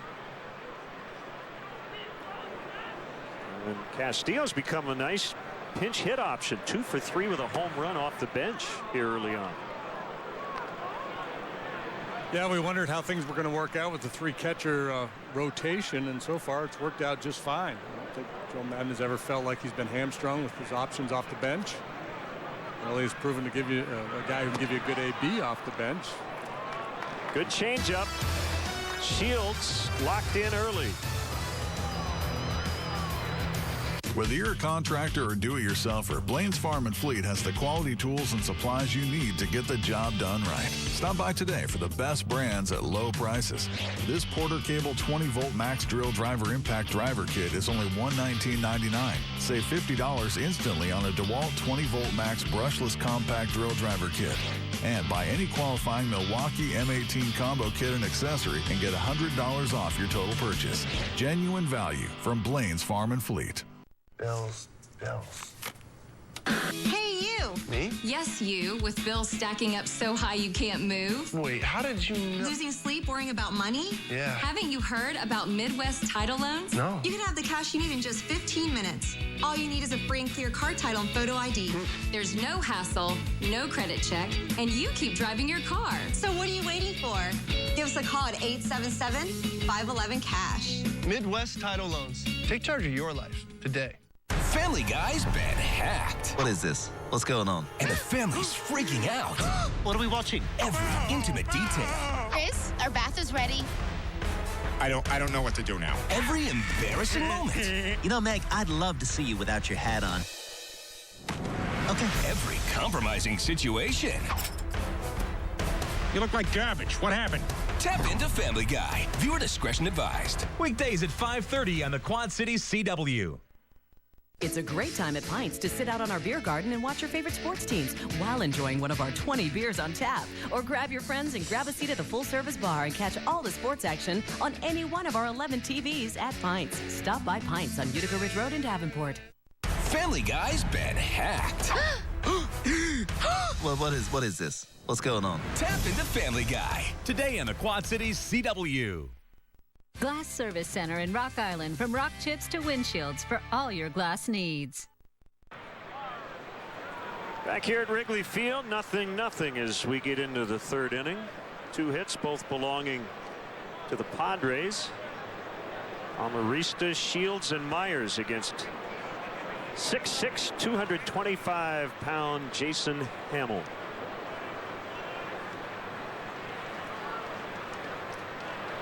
And Castillo's become a nice pinch hit option. 2 for 3 with a home run off the bench here early on. Yeah, we wondered how things were going to work out with the 3 catcher rotation, and so far it's worked out just fine. I don't think Joe Maddon has ever felt like he's been hamstrung with his options off the bench. Well, he's proven to give you a guy who can give you a good AB off the bench. Good changeup. Shields locked in early. Whether you're a contractor or do-it-yourselfer, Blaine's Farm and Fleet has the quality tools and supplies you need to get the job done right. Stop by today for the best brands at low prices. This Porter Cable 20-volt max drill driver impact driver kit is only $119.99. Save $50 instantly on a DeWalt 20-volt max brushless compact drill driver kit. And buy any qualifying Milwaukee M18 combo kit and accessory and get $100 off your total purchase. Genuine value from Blaine's Farm and Fleet. Bills. Hey, you! Me? Yes, you, with bills stacking up so high you can't move. Wait, how did you know? Losing sleep worrying about money? Yeah. Haven't you heard about Midwest title loans? No. You can have the cash you need in just 15 minutes. All you need is a free and clear car title and photo ID. There's no hassle, no credit check, and you keep driving your car. So what are you waiting for? Give us a call at 877-511-CASH. Midwest Title Loans. Take charge of your life today. Family Guy's been hacked. What is this? What's going on? And the family's freaking out. What are we watching? Every intimate detail. Chris, our bath is ready. I don't know what to do now. Every embarrassing moment. You know, Meg, I'd love to see you without your hat on. Okay. Every compromising situation. You look like garbage. What happened? Tap into Family Guy. Viewer discretion advised. Weekdays at 5:30 on the Quad Cities CW. It's a great time at Pints to sit out on our beer garden and watch your favorite sports teams while enjoying one of our 20 beers on tap. Or grab your friends and grab a seat at the full-service bar and catch all the sports action on any one of our 11 TVs at Pints. Stop by Pints on Utica Ridge Road in Davenport. Family Guy's been hacked. Well, what is this? What's going on? Tap into Family Guy. Today on the Quad Cities CW. Glass Service Center in Rock Island. From rock chips to windshields for all your glass needs. Back here at Wrigley Field, 0-0 as we get into the third inning. 2 hits, both belonging to the Padres. Amarista, Shields, and Myers against 6'6", 225-pound Jason Hamill.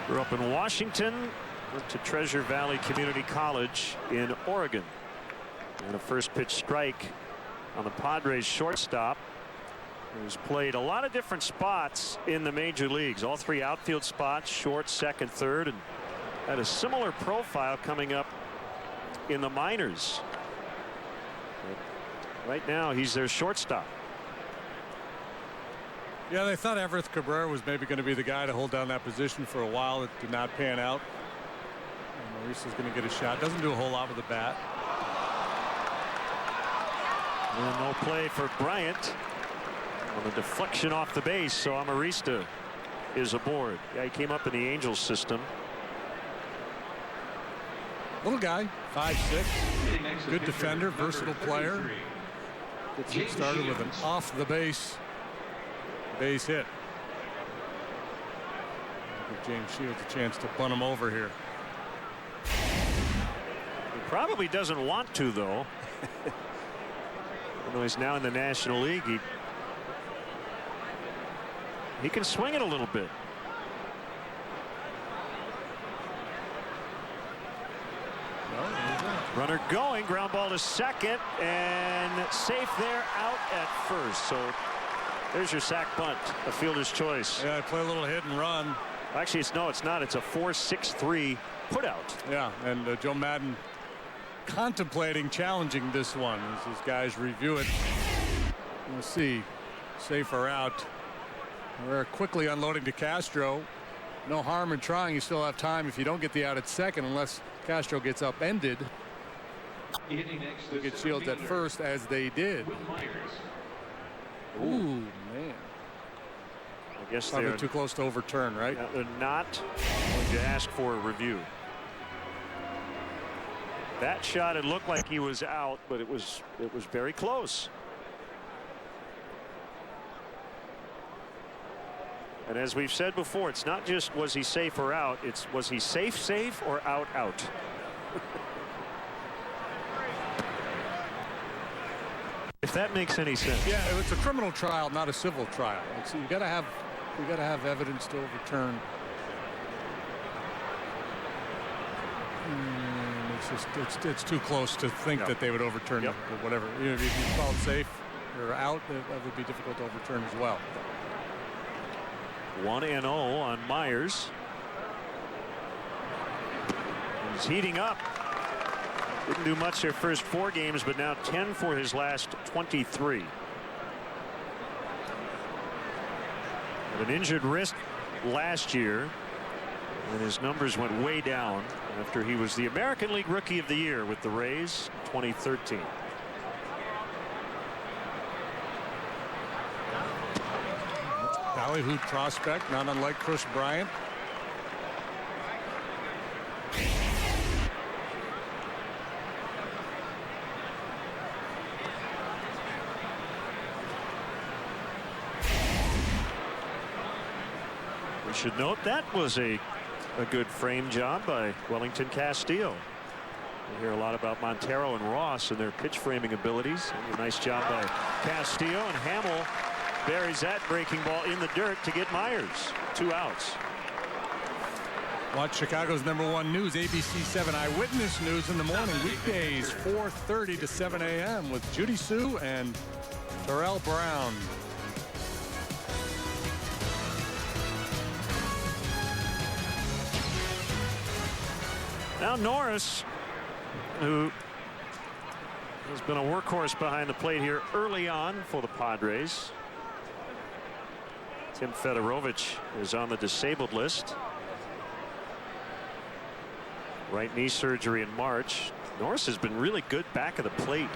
Grew up in Washington, went to Treasure Valley Community College in Oregon. And a first pitch strike on the Padres shortstop, who's played a lot of different spots in the major leagues. All 3 outfield spots, short, second, third, and had a similar profile coming up in the minors. But right now, he's their shortstop. Yeah, they thought Everett Cabrera was maybe going to be the guy to hold down that position for a while. It did not pan out. And Maurice is going to get a shot. Doesn't do a whole lot with the bat. And no play for Bryant on the deflection off the base. So Amarista is aboard. Yeah, he came up in the Angels system. Little guy, 5'6", good defender, versatile player. Gets it started with an off the base hit. Give James Shields a chance to bunt him over here. He probably doesn't want to, though. Although he's now in the National League, he can swing it a little bit. Runner going, ground ball to second, and safe there, out at first. So there's your sac bunt, a fielder's choice. Yeah, play a little hit and run. Actually, it's not. It's a 4-6-3 put out. Yeah, and Joe Maddon contemplating challenging this one as these guys review it. We'll see. Safe or out. We're quickly unloading to Castro. No harm in trying. You still have time if you don't get the out at second, unless Castro gets upended. Look at Shields at first, as they did. Ooh, man. I guess probably they're too close to overturn, right? They're not going to ask for a review. That shot, it looked like he was out, but it was very close. And as we've said before, it's not just was he safe or out, it's was he safe or out. If that makes any sense. Yeah, it's a criminal trial, not a civil trial. You got to have evidence to overturn. It's too close to think that they would overturn it, or whatever. If you call it safe or out, that would be difficult to overturn as well. 1-0 on Myers. He's heating up. Didn't do much their first 4 games, but now 10 for his last 23. Had an injured wrist last year, and his numbers went way down after he was the American League Rookie of the Year with the Rays 2013. ballyhooed prospect, not unlike Kris Bryant. We should note that was a good frame job by Wellington Castillo. We hear a lot about Montero and Ross and their pitch framing abilities. A nice job by Castillo, and Hamill buries that breaking ball in the dirt to get Myers. 2 outs. Watch Chicago's #1 news, ABC 7 Eyewitness News in the morning, weekdays 4:30 to 7 a.m. with Judy Sue and Terrell Brown. Now Norris, who has been a workhorse behind the plate here early on for the Padres. Tim Fedorovich is on the disabled list. Right knee surgery in March. Norris has been really good back of the plate.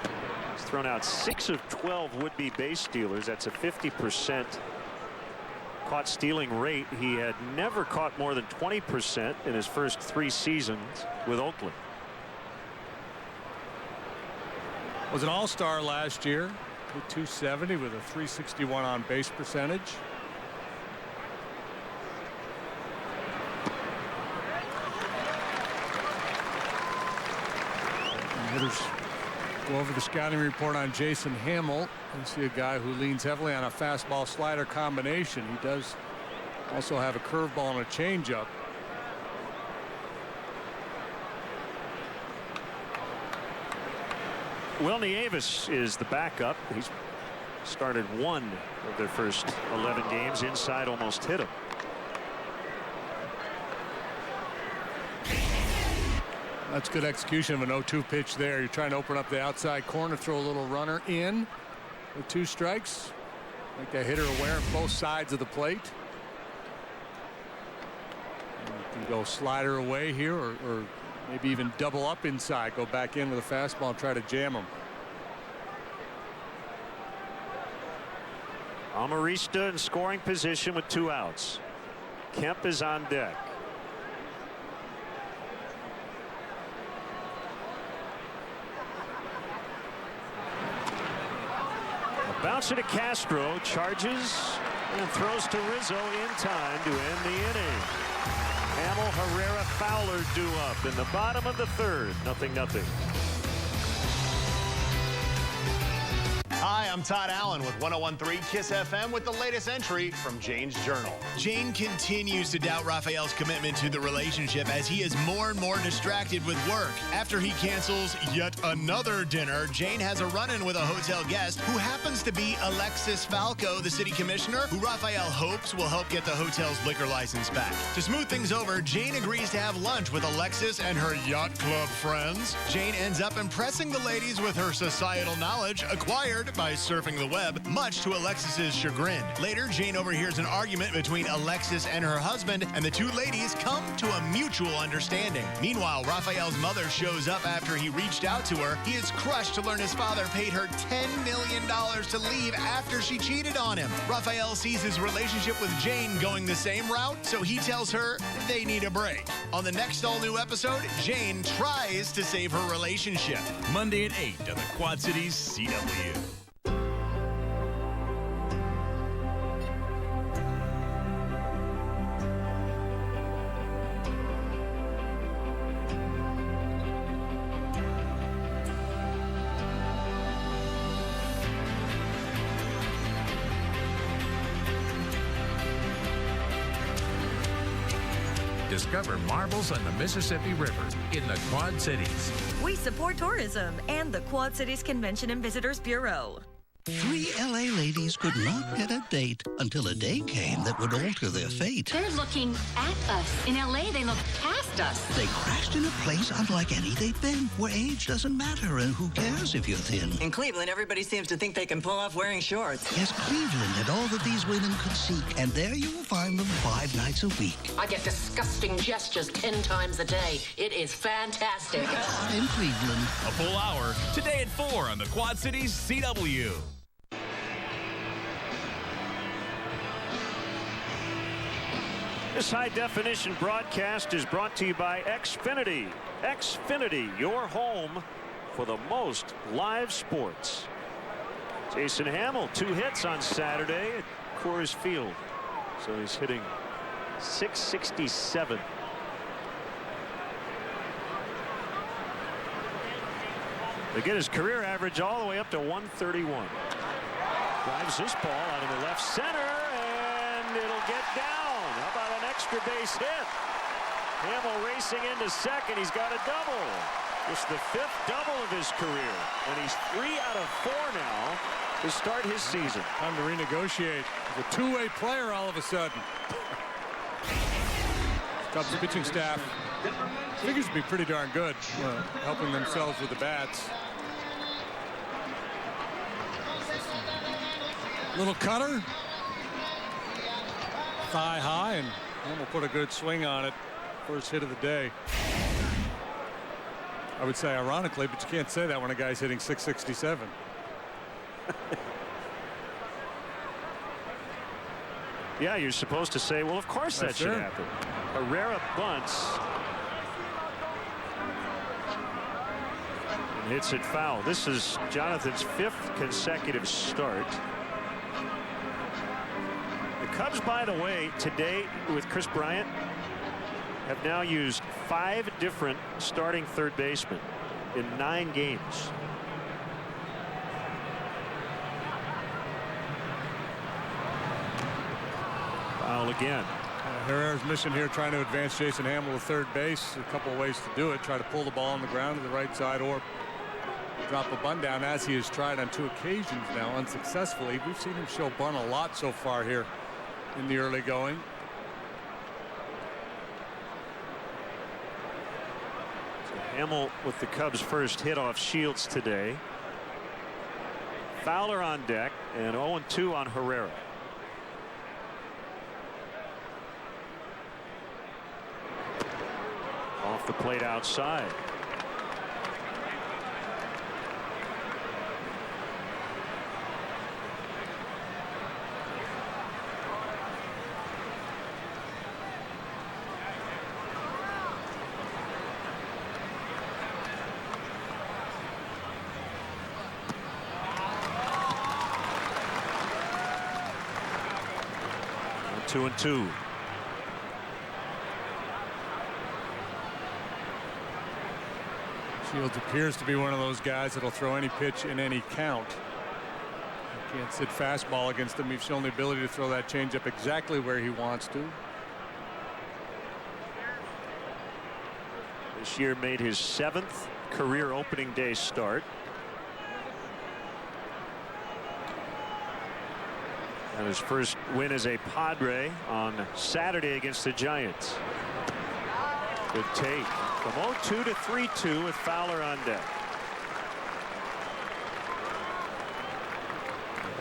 He's thrown out 6 of 12 would-be base stealers. That's a 50% caught stealing rate. He had never caught more than 20% in his first 3 seasons with Oakland. Was an all-star last year with .270 with a .361 on base percentage. And hitters go over the scouting report on Jason Hamill and see a guy who leans heavily on a fastball slider combination. He does also have a curveball and a changeup. Will Nieves is the backup. He's started 1 of their first 11 games. Inside almost hit him. That's good execution of an 0-2 pitch there. You're trying to open up the outside corner, throw a little runner in with 2 strikes. Make that hitter aware of both sides of the plate. And you can go slider away here, or maybe even double up inside, go back in with a fastball and try to jam him. Amarista in scoring position with 2 outs. Kemp is on deck. A bouncer to Castro, charges and throws to Rizzo in time to end the inning. Hamill, Herrera, Fowler due up in the bottom of the 3rd. 0-0. Hi, I'm Todd Allen with 101.3 KISS FM with the latest entry from Jane's Journal. Jane continues to doubt Raphael's commitment to the relationship as he is more and more distracted with work. After he cancels yet another dinner, Jane has a run-in with a hotel guest who happens to be Alexis Falco, the city commissioner, who Raphael hopes will help get the hotel's liquor license back. To smooth things over, Jane agrees to have lunch with Alexis and her yacht club friends. Jane ends up impressing the ladies with her societal knowledge acquired by surfing the web, much to Alexis's chagrin. Later, Jane overhears an argument between Alexis and her husband, and the 2 ladies come to a mutual understanding. Meanwhile, Raphael's mother shows up after he reached out to her. He is crushed to learn his father paid her $10 million to leave after she cheated on him. Raphael sees his relationship with Jane going the same route, so he tells her they need a break. On the next all-new episode, Jane tries to save her relationship. Monday at 8 on the Quad Cities CW. Discover marvels on the Mississippi River in the Quad Cities. We support tourism and the Quad Cities Convention and Visitors Bureau. 3 LA ladies could not get a date until a day came that would alter their fate. They're looking at us. In LA, they look past us. They crashed in a place unlike any they've been, where age doesn't matter and who cares if you're thin. In Cleveland, everybody seems to think they can pull off wearing shorts. Yes, Cleveland had all that these women could seek, and there you will find them 5 nights a week. I get disgusting gestures 10 times a day. It is fantastic. In Cleveland. A full hour today at 4 on the Quad Cities CW. This high-definition broadcast is brought to you by Xfinity. Xfinity, your home for the most live sports. Jason Hamill, 2 hits on Saturday at Coors Field. So he's hitting .667. To get his career average all the way up to 131. Drives this ball out of the left center, and it'll get down. How about an extra base hit? Hamill racing into second. He's got a double. It's the 5th double of his career, and he's 3 out of 4 now to start his season. Time to renegotiate. He's a two-way player all of a sudden. Cubs pitching staff figures to be pretty darn good, helping themselves with the bats. Little cutter, thigh high, and we'll put a good swing on it. First hit of the day. I would say ironically, but you can't say that when a guy's hitting .667. Yeah, you're supposed to say, well, of course that should happen. Herrera bunts and hits it foul. This is Jonathan's 5th consecutive start. The Cubs, by the way, today with Kris Bryant have now used 5 different starting third basemen in 9 games. Foul again. Herrera's mission here, trying to advance Jason Hamill to third base. A couple of ways to do it. Try to pull the ball on the ground to the right side, or drop a bunt down, as he has tried on 2 occasions now unsuccessfully. We've seen him show bunt a lot so far here in the early going. So Hamill with the Cubs' first hit off Shields today. Fowler on deck, and 0-2 on Herrera. Off the plate outside. Two and two. Shields appears to be one of those guys that'll throw any pitch in any count. You can't sit fastball against him. He's shown the ability to throw that changeup exactly where he wants to. This year made his 7th career opening day start. And his first win as a Padre on Saturday against the Giants. Good take. From 0-2 to 3-2 with Fowler on deck.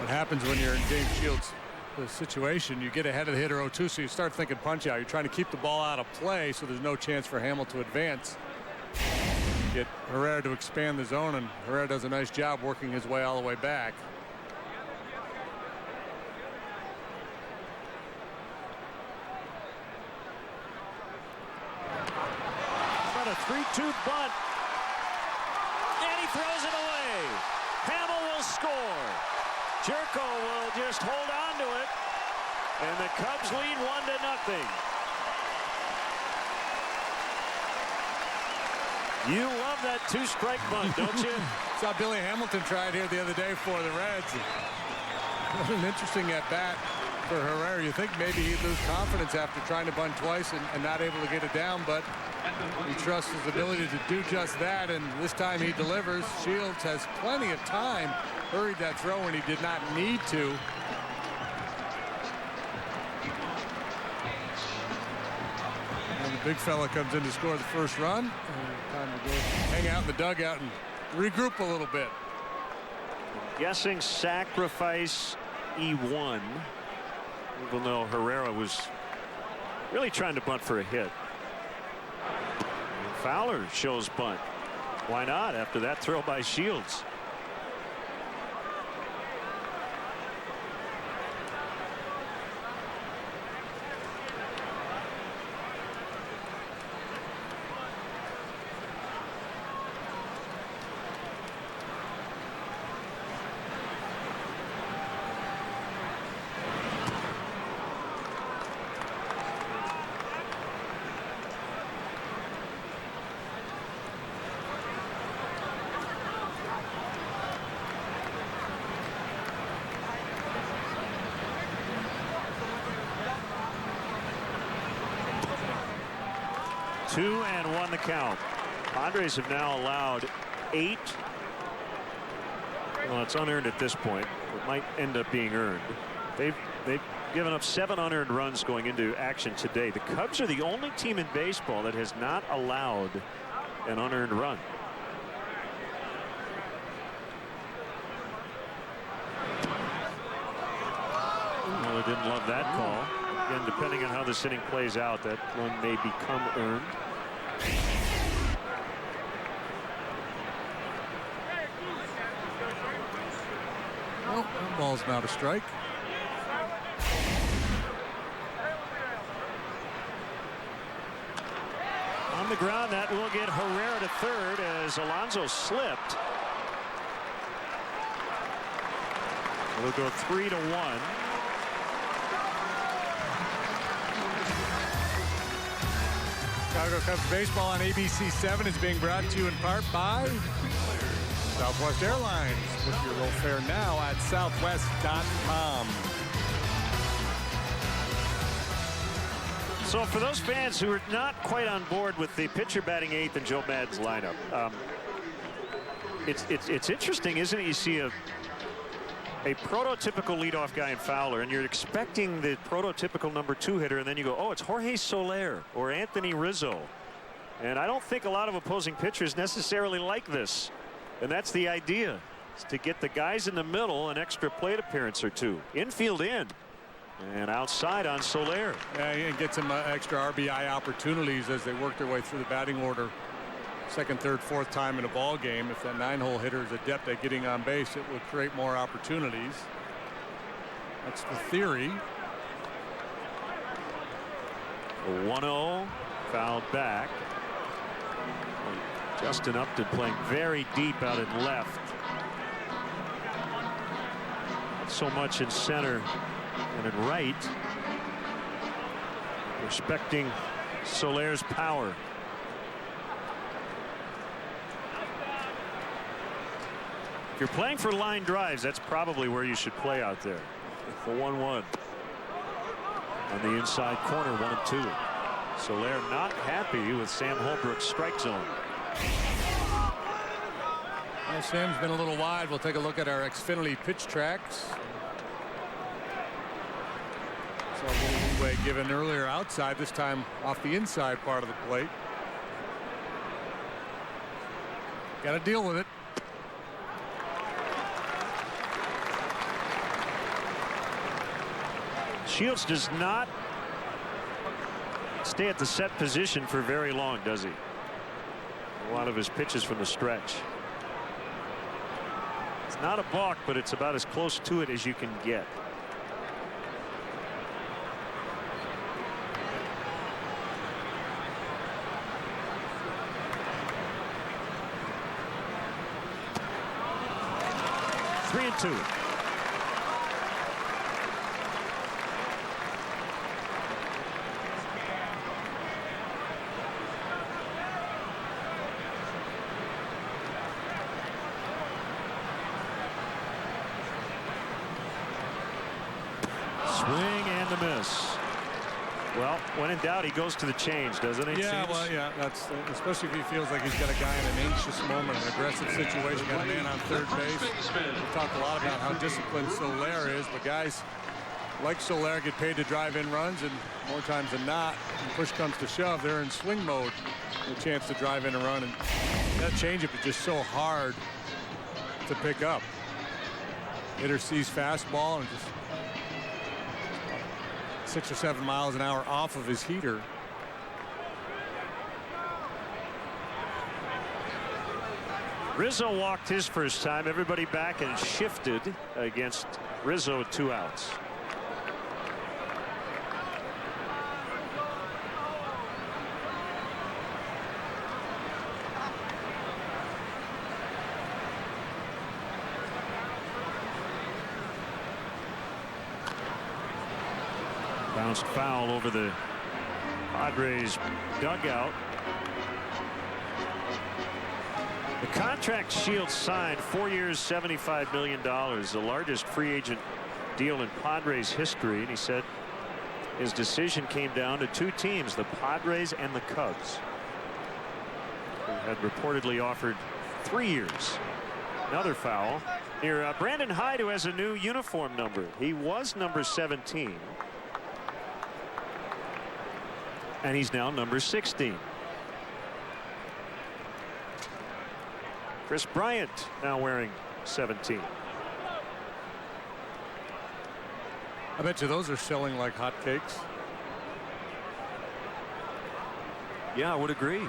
What happens when you're in James Shields' situation, you get ahead of the hitter 0-2, so you start thinking punch out. You're trying to keep the ball out of play so there's no chance for Hamill to advance. Get Herrera to expand the zone, and Herrera does a nice job working his way all the way back. A 3-2 bunt, and he throws it away. Hamill will score. Jerko will just hold on to it, and the Cubs lead 1-0. You love that 2-strike bunt, don't you? Saw Billy Hamilton try it here the other day for the Reds. What an interesting at bat for Herrera. You think maybe he'd lose confidence after trying to bunt twice and not able to get it down, but he trusts his ability to do just that, and this time he delivers. Shields has plenty of time. Hurried that throw when he did not need to. And the big fella comes in to score the first run. Time to go hang out in the dugout and regroup a little bit. Guessing sacrifice E1, even though Herrera was really trying to bunt for a hit. Fowler shows bunt. Why not after that throw by Shields? 2-1 the count. Padres have now allowed 8. Well, it's unearned at this point. It might end up being earned. They've given up 7 unearned runs going into action today. The Cubs are the only team in baseball that has not allowed an unearned run. Well, I didn't love that call. Again, depending on how this inning plays out, that one may become earned. Well, that ball's now to strike. On the ground, that will get Herrera to third as Alonso slipped. We'll go 3-1. Chicago Cubs baseball on ABC 7 is being brought to you in part by Southwest Airlines. Book your low fare now at southwest.com. So for those fans who are not quite on board with the pitcher batting 8th in Joe Maddon's lineup, it's interesting, isn't it? You see a prototypical leadoff guy in Fowler, and you're expecting the prototypical number 2 hitter, and then you go, oh, it's Jorge Soler or Anthony Rizzo. And I don't think a lot of opposing pitchers necessarily like this. And that's the idea, is to get the guys in the middle an extra plate appearance or 2. Infield in. And outside on Soler. Yeah, and get some extra RBI opportunities as they work their way through the batting order. Second, third, fourth time in a ball game. If that 9-hole hitter is adept at getting on base, it will create more opportunities. That's the theory. A 1-0 fouled back. Justin Upton playing very deep out in left. Not so much in center and in right. Respecting Soler's power. If you're playing for line drives, that's probably where you should play out there. The 1-1 on the inside corner, 1-2. Soler not happy with Sam Holbrook's strike zone. Well, Sam's been a little wide. We'll take a look at our Xfinity pitch tracks. So a little leeway given earlier outside, this time off the inside part of the plate. Got to deal with it. Shields does not stay at the set position for very long, does he? A lot of his pitches from the stretch. It's not a balk, but it's about as close to it as you can get. Three and 2. Swing and a miss. Well, when in doubt, he goes to the change, doesn't he? Yeah, well, yeah, that's especially if he feels like he's got a guy in an anxious moment, an aggressive situation, got a man on third base. We talked a lot about how disciplined Soler is, but guys like Soler get paid to drive in runs, and more times than not, when push comes to shove, they're in swing mode, a chance to drive in a run, and that changeup is just so hard to pick up. Hitter sees fastball and just 6 or 7 miles an hour off of his heater. Rizzo walked his first time. Everybody back and shifted against Rizzo with 2 outs. Bounced foul over the Padres dugout. The contract Shields signed, 4 years, $75 million, the largest free agent deal in Padres history. And he said his decision came down to 2 teams, the Padres and the Cubs. had reportedly offered 3 years. Another foul near Brandon Hyde, who has a new uniform number. He was number 17. And he's now number 16. Kris Bryant now wearing 17. I bet you those are selling like hotcakes. Yeah, I would agree.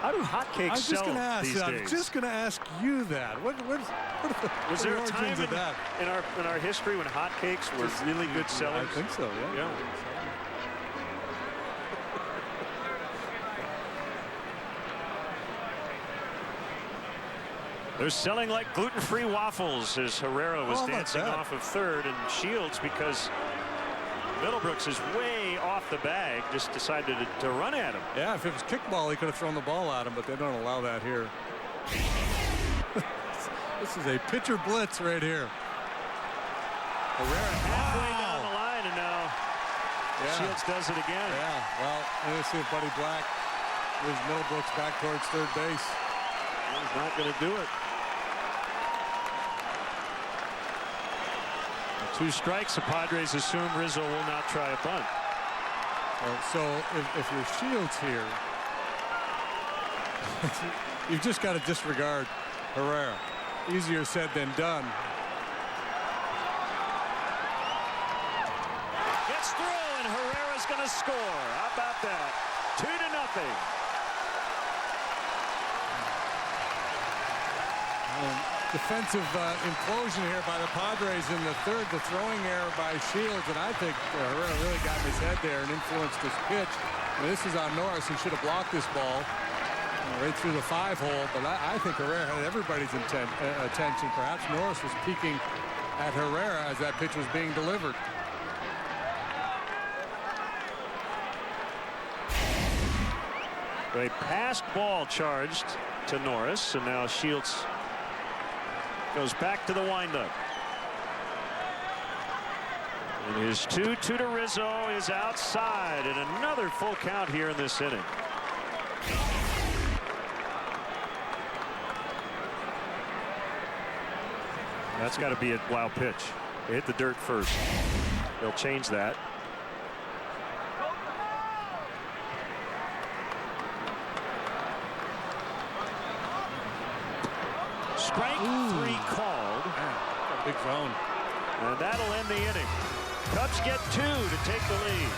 How do hotcakes sell these days? I'm just going to ask you that. What was there a origins time of that? in our history when hotcakes were really good sellers? I think so. Yeah. They're selling like gluten-free waffles as Herrera was dancing off of third, and Shields, because Middlebrooks is way off the bag, just decided to run at him. Yeah, if it was kickball, he could have thrown the ball at him, but they don't allow that here. This is a pitcher blitz right here. Herrera halfway down the line, and now Shields does it again. Yeah, well, let's see if Buddy Black moves Middlebrooks back towards third base. He's not going to do it. 2 strikes. The Padres assume Rizzo will not try a bunt. So if you're Shields here, you've just got to disregard Herrera. Easier said than done. Gets through, and Herrera's going to score. How about that? 2-0. Defensive implosion here by the Padres in the third. The throwing error by Shields, and I think Herrera really got in his head there and influenced his pitch. I mean, this is on Norris. He should have blocked this ball right through the 5-hole, but I think Herrera had everybody's attention. Perhaps Norris was peeking at Herrera as that pitch was being delivered. A passed ball charged to Norris, and now Shields goes back to the windup. And his 2-2 to Rizzo is outside, and another full count here in this inning. That's got to be a wild pitch. It hit the dirt first. They'll change that. Strike 3 called. Man, big zone. And that'll end the inning. Cubs get 2 to take the lead.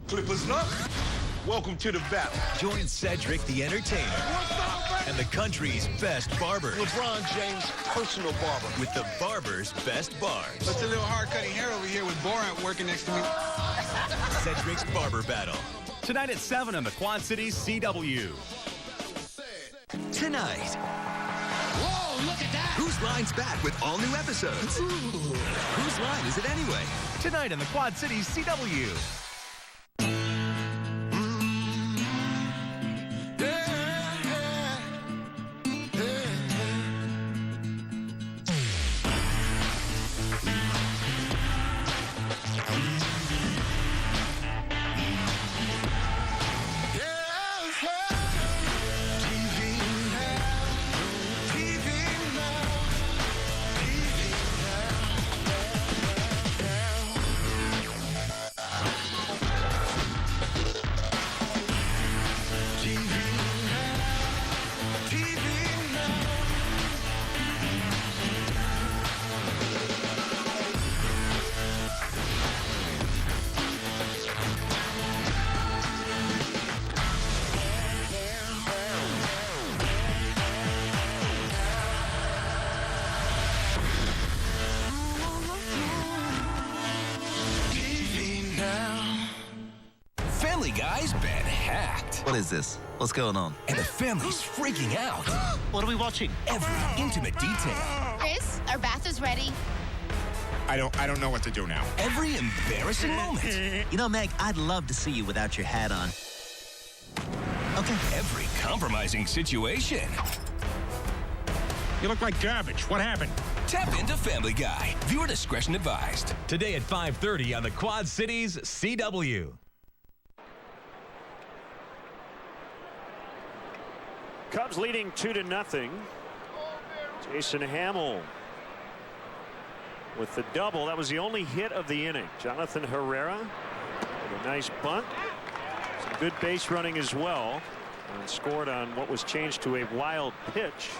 Clippers luck. Welcome to the battle. Join Cedric the Entertainer and the country's best barber. LeBron James' personal barber. With the barber's best bars. It's a little hard cutting hair over here with Borat working next to me. Cedric's Barber Battle. Tonight at 7 on the Quad Cities CW. Tonight. Whoa, look at that! Whose Line's back with all new episodes? Ooh. Whose Line is it anyway? Tonight on the Quad Cities CW. What is this? What's going on? And the family's freaking out. What are we watching? Every intimate detail. Chris, our bath is ready. I don't know what to do now. Every embarrassing moment. You know, Meg, I'd love to see you without your hat on. Okay. Every compromising situation. You look like garbage. What happened? Tap into Family Guy. Viewer discretion advised. Today at 5:30 on the Quad Cities CW. Cubs leading 2-0. Jason Hamill with the double. That was the only hit of the inning. Jonathan Herrera with a nice bunt. Some good base running as well. And scored on what was changed to a wild pitch.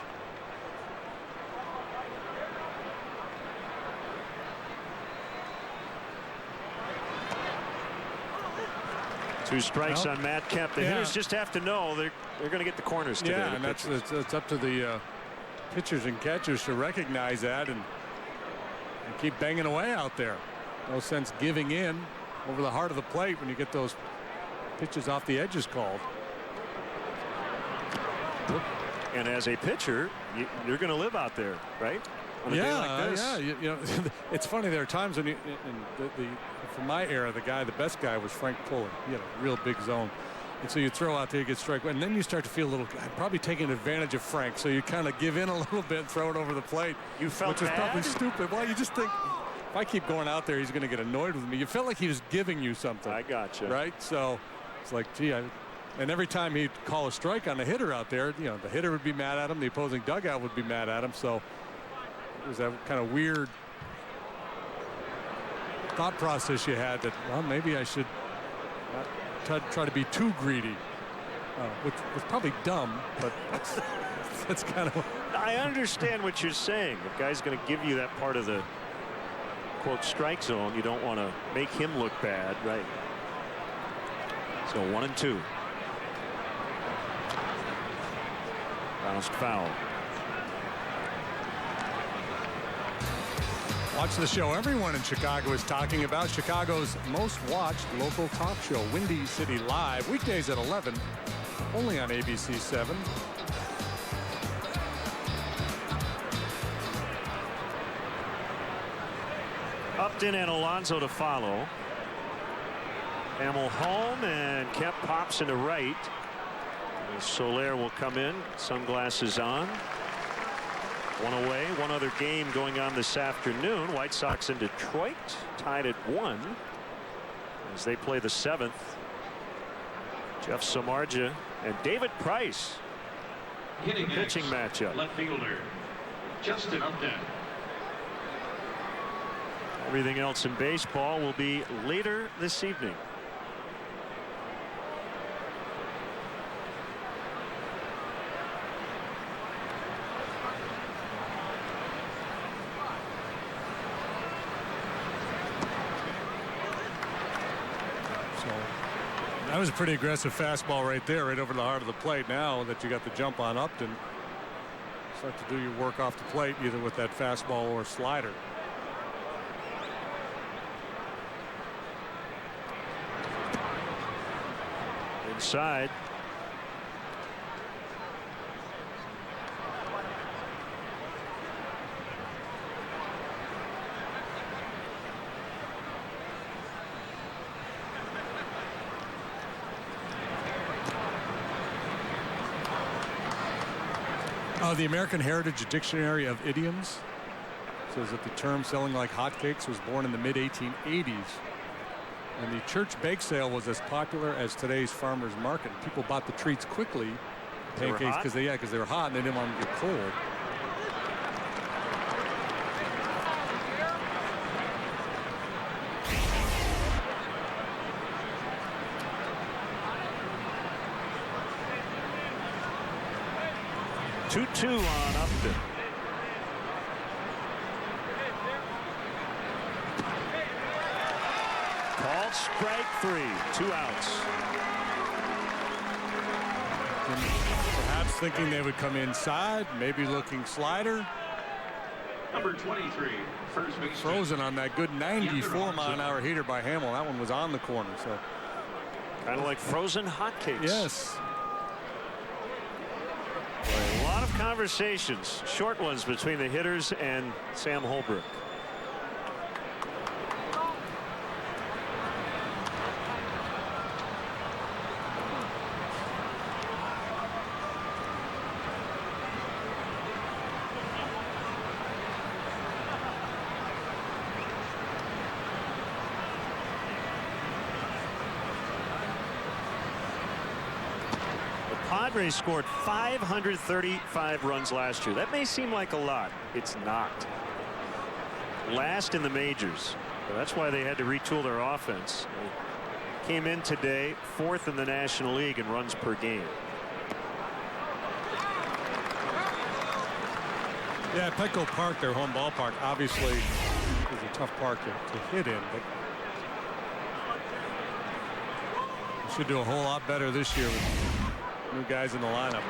Two strikes on Matt Kemp. The hitters just have to know they're going to get the corners today. Yeah, and it's up to the pitchers and catchers to recognize that and keep banging away out there. No sense giving in over the heart of the plate when you get those pitches off the edges called. And as a pitcher, you're going to live out there, right? On a day like this. Yeah. You know, it's funny. There are times when from my era, the best guy was Frank Puller. He had a real big zone. And so you throw out there, you get strike, and then you start to feel a little, probably taking advantage of Frank. So you kind of give in a little bit, throw it over the plate. You felt which is probably stupid. Well, you just think, if I keep going out there, he's going to get annoyed with me. You felt like he was giving you something. I got you. Right? So it's like, gee, and every time he'd call a strike on the hitter out there, you know, the hitter would be mad at him, the opposing dugout would be mad at him. So it was that kind of weird thought process you had that, well, maybe I should not try to be too greedy, which was probably dumb, but that's kind of. I understand what you're saying. The guy's going to give you that part of the quote strike zone. You don't want to make him look bad, right? So 1-2. Bounced foul. Watch the show everyone in Chicago is talking about. Chicago's most watched local talk show, Windy City Live, weekdays at 11, only on ABC 7. Upton and Alonso to follow. Hamill home, and Kemp pops into right. Soler will come in, sunglasses on. One away, one other game going on this afternoon. White Sox in Detroit, tied at 1 as they play the 7th. Jeff Samardzija and David Price. Hitting pitching matchup. Left fielder Justin Upton. Everything else in baseball will be later this evening. That was a pretty aggressive fastball right there, right over the heart of the plate. Now that you got the jump on Upton, start to do your work off the plate, either with that fastball or slider. Inside. The American Heritage Dictionary of Idioms says that the term selling like hotcakes was born in the mid-1880s. And the church bake sale was as popular as today's farmer's market. People bought the treats quickly, pancakes, because they were hot and they didn't want them to get cold. Two on Upton. Called strike 3, 2 outs. Perhaps thinking they would come inside, maybe looking slider. Number 23, first base. Frozen on that good 94-mile-an-hour heater by Hamill. That one was on the corner, so kind of like frozen hotcakes. Yes. A lot of conversations, short ones, between the hitters and Sam Holbrook. Padres scored 535 runs last year. That may seem like a lot. It's not. Last in the majors. So that's why they had to retool their offense. They came in today 4th in the National League in runs per game. Yeah, Petco Park, their home ballpark, obviously is a tough park to hit in, but they should do a whole lot better this year with new guys in the lineup.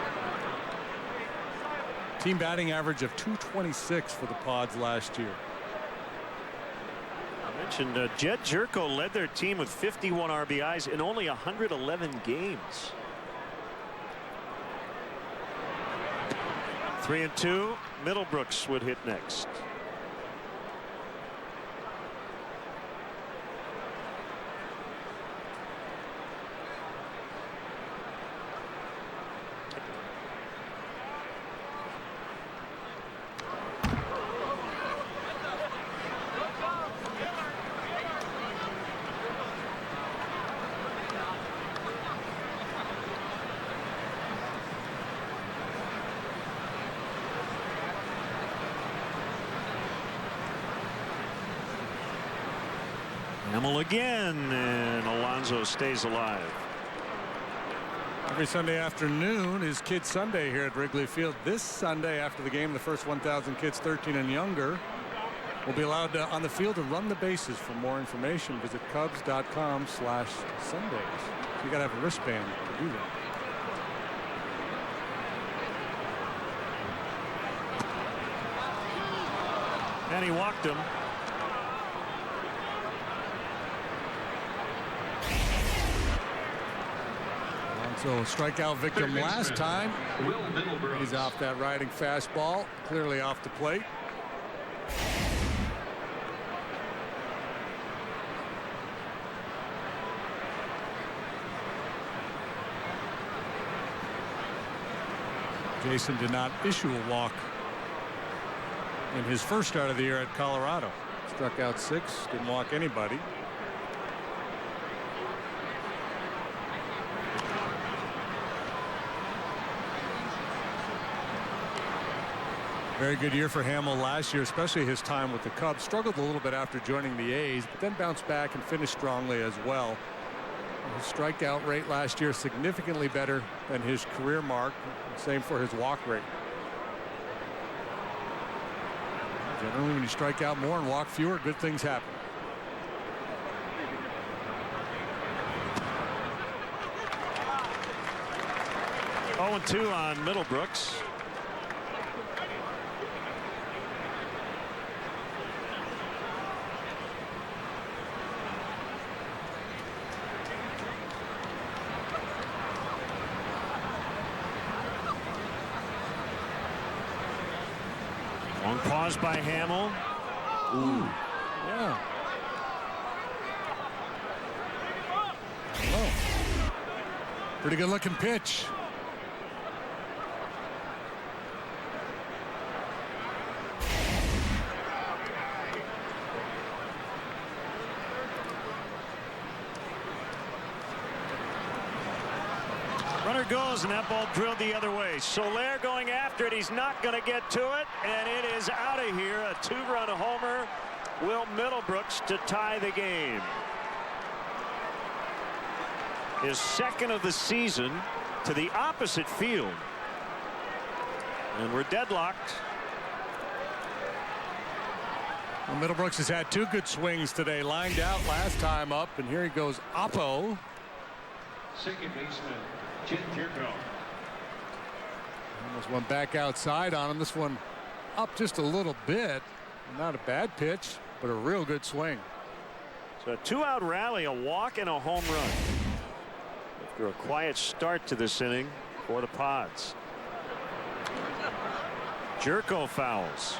Team batting average of .226 for the Pods last year. I mentioned Jed Jerko led their team with 51 RBIs in only 111 games. 3-2. Middlebrooks would hit next. Hamill again, and Alonso stays alive. Every Sunday afternoon is Kids Sunday here at Wrigley Field. This Sunday after the game, the first 1,000 kids 13 and younger will be allowed on the field to run the bases. For more information, visit Cubs.com/Sundays. You got to have a wristband to do that. And he walked him. So strikeout victim last time. He's off that riding fastball, clearly off the plate. Jason did not issue a walk in his first start of the year at Colorado. Struck out 6, didn't walk anybody. Very good year for Hamill last year, especially his time with the Cubs. Struggled a little bit after joining the A's, but then bounced back and finished strongly as well. His strikeout rate last year significantly better than his career mark. Same for his walk rate. Generally, when you strike out more and walk fewer, good things happen. Oh, 2 on Middlebrooks. Long pause by Hamill. Ooh. Yeah. Oh. Pretty good looking pitch. Runner goes, and that ball drilled the other way. Soler going after it. He's not going to get to it, and it is out of here. A 2-run homer. Will Middlebrooks to tie the game. His second of the season to the opposite field. And we're deadlocked. Well, Middlebrooks has had 2 good swings today. Lined out last time up, and here he goes oppo. Second baseman Jed Jerko. Almost went back outside on him. This one up just a little bit. Not a bad pitch, but a real good swing. So a 2-out rally, a walk, and a home run. After a quiet start to this inning for the Pods. Jerko fouls.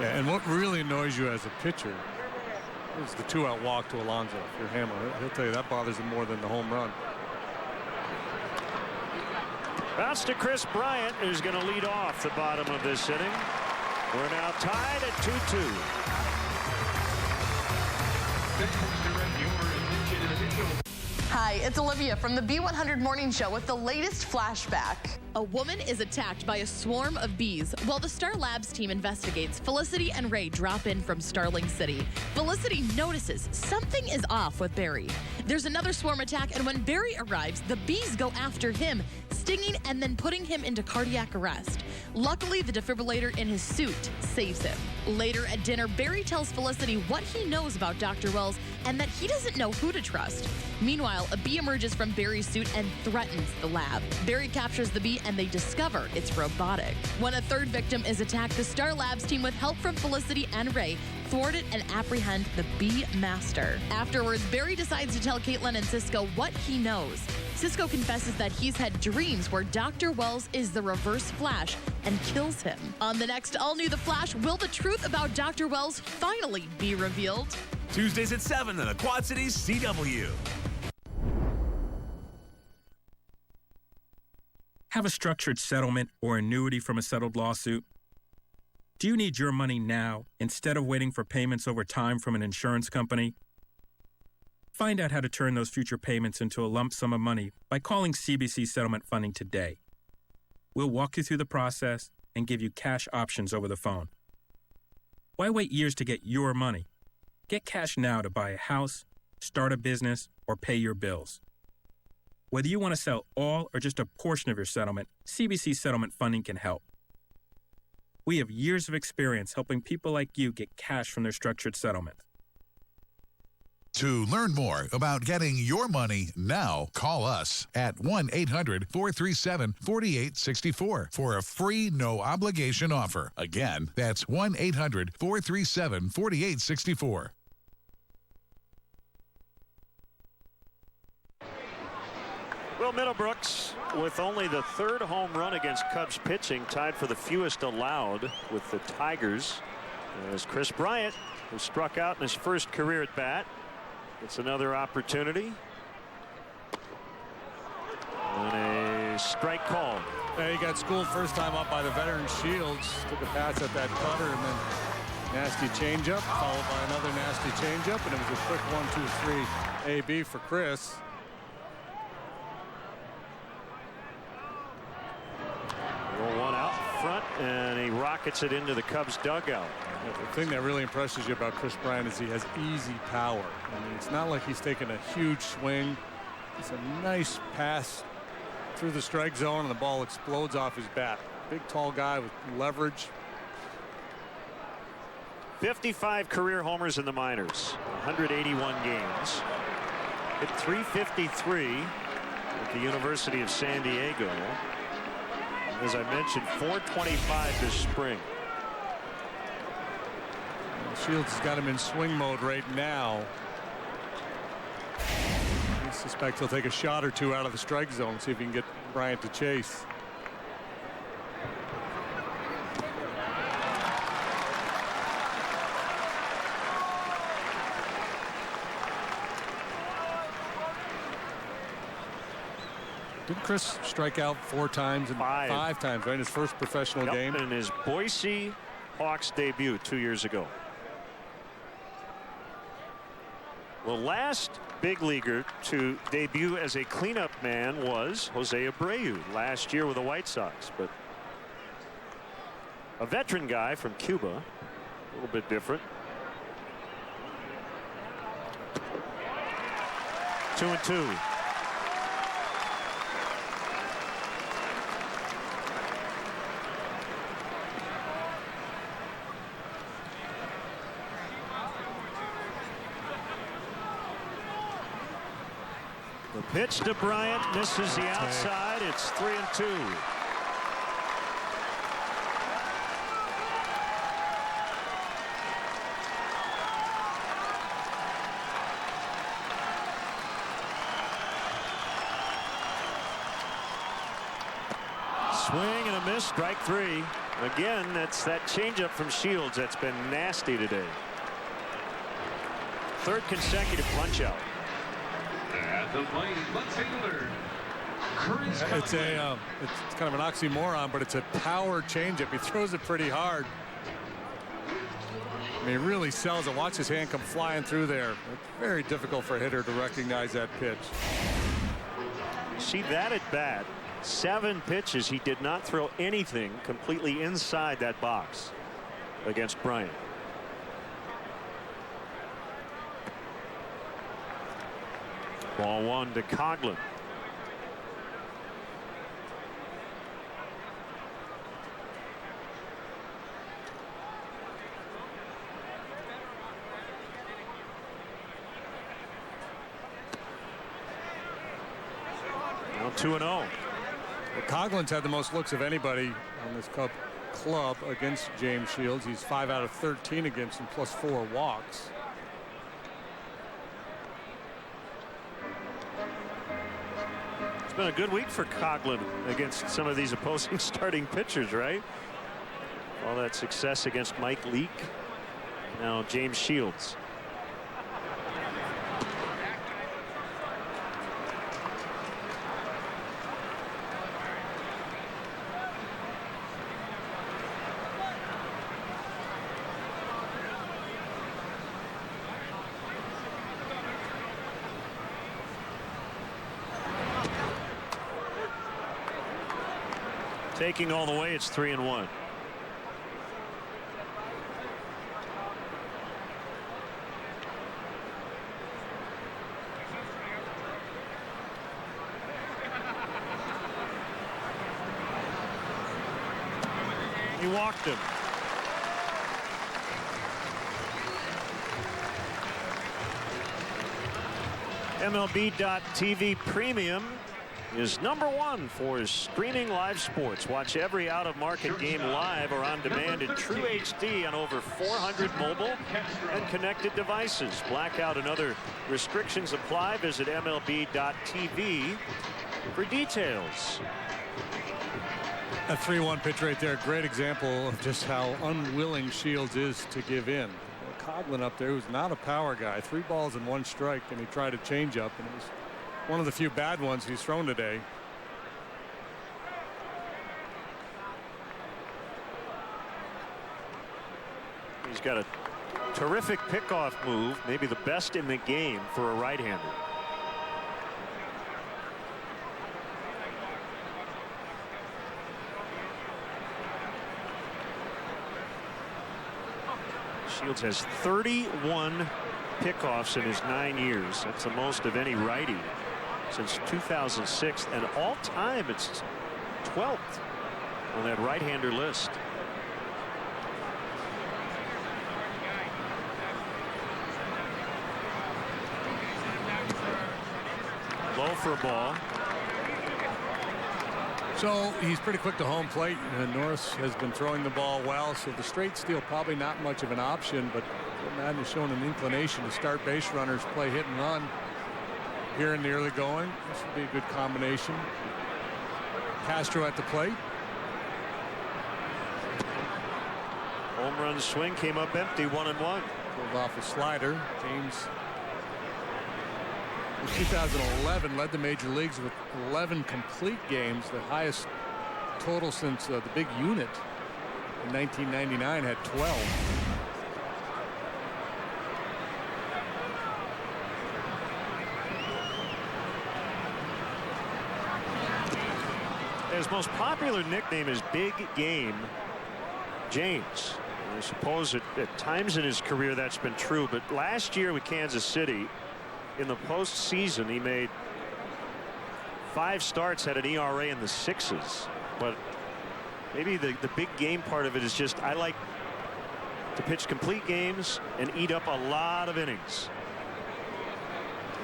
Yeah, and what really annoys you as a pitcher is the 2-out walk to Alonso. If you're Hamill, he'll tell you that bothers him more than the home run. Bounce to Kris Bryant, who's going to lead off the bottom of this inning. We're now tied at 2-2. Hi, it's Olivia from the B100 Morning Show with the latest flashback. A woman is attacked by a swarm of bees. While the Star Labs team investigates, Felicity and Ray drop in from Starling City. Felicity notices something is off with Barry. There's another swarm attack, and when Barry arrives, the bees go after him, stinging and then putting him into cardiac arrest. Luckily, the defibrillator in his suit saves him. Later at dinner, Barry tells Felicity what he knows about Dr. Wells and that he doesn't know who to trust. Meanwhile, a bee emerges from Barry's suit and threatens the lab. Barry captures the bee and they discover it's robotic. When a third victim is attacked, the Star Labs team, with help from Felicity and Ray, thwart it and apprehend the bee master. Afterwards, Barry decides to tell Caitlin and Cisco what he knows. Cisco confesses that he's had dreams where Dr. Wells is the Reverse Flash and kills him. On the next All New The Flash, will the truth about Dr. Wells finally be revealed? Tuesdays at 7 on the Quad Cities CW. Have a structured settlement or annuity from a settled lawsuit? Do you need your money now instead of waiting for payments over time from an insurance company? Find out how to turn those future payments into a lump sum of money by calling CBC Settlement Funding today. We'll walk you through the process and give you cash options over the phone. Why wait years to get your money? Get cash now to buy a house, start a business, or pay your bills. Whether you want to sell all or just a portion of your settlement, CBC Settlement Funding can help. We have years of experience helping people like you get cash from their structured settlement. To learn more about getting your money now, call us at 1-800-437-4864 for a free, no-obligation offer. Again, that's 1-800-437-4864. Will Middlebrooks, with only the third home run against Cubs pitching, tied for the fewest allowed with the Tigers. As Kris Bryant, who struck out in his first career at bat, it's another opportunity. And a strike call. Yeah, he got schooled first time up by the veteran Shields. Took a pass at that cutter and then nasty changeup, followed by another nasty changeup, and it was a quick 1-2-3 AB for Kris. Roll one out front, and he rockets it into the Cubs dugout. The thing that really impresses you about Kris Bryant is he has easy power. I mean, it's not like he's taking a huge swing. It's a nice pass through the strike zone, and the ball explodes off his bat. Big, tall guy with leverage. 55 career homers in the minors, 181 games. Hit .353 at the University of San Diego. As I mentioned, .425 this spring. Shields has got him in swing mode right now. I suspect he'll take a shot or two out of the strike zone, see if he can get Bryant to chase. Did Kris strike out 4 times and 5 times, right? In his first professional game. In his Boise Hawks debut 2 years ago. The last big leaguer to debut as a cleanup man was Jose Abreu last year with the White Sox, but a veteran guy from Cuba, a little bit different. 2-2. The pitch to Bryant misses the outside. It's 3-2. Swing and a miss, strike 3. Again, that's that changeup from Shields that's been nasty today. Third consecutive punch out. At the plate, left fielder, It's kind of an oxymoron, but it's a power changeup. He throws it pretty hard. I mean, he really sells it. Watch his hand come flying through there. It's very difficult for a hitter to recognize that pitch. See that at bat. 7 pitches. He did not throw anything completely inside that box against Bryant. Ball 1 to Coghlan. Now 2-0. Coghlan's had the most looks of anybody on this club against James Shields. He's 5 out of 13 against him, plus 4 walks. It's been a good week for Coghlan against some of these opposing starting pitchers, right? All that success against Mike Leake. Now James Shields. Taking all the way, it's 3-1. He walked him. MLB.TV Premium is #1 for streaming live sports. Watch every out-of-market game live or on demand in true HD on over 400 mobile and connected devices. Blackout and other restrictions apply. Visit MLB.TV for details. A 3-1 pitch right there. Great example of just how unwilling Shields is to give in. Coghlan up there, who's not a power guy, 3 balls and 1 strike, and he tried a changeup, and it was one of the few bad ones he's thrown today. He's got a terrific pickoff move, maybe the best in the game for a right-hander. Shields has 31 pickoffs in his 9 years. That's the most of any righty since 2006, and all time it's 12th on that right-hander list. Low for a ball. So he's pretty quick to home plate, and Norris has been throwing the ball well, so the straight steal probably not much of an option, but Maddon has shown an inclination to start base runners, play hit and run here in the early going. This would be a good combination. Castro at the plate. Home run swing came up empty, 1-1. Pulled off a slider. James in 2011 led the major leagues with 11 complete games, the highest total since the big unit in 1999 had 12. His most popular nickname is Big Game James. I suppose at times in his career that's been true, but last year with Kansas City in the postseason he made 5 starts, had an ERA in the 6s. But maybe the big game part of it is just I like to pitch complete games and eat up a lot of innings.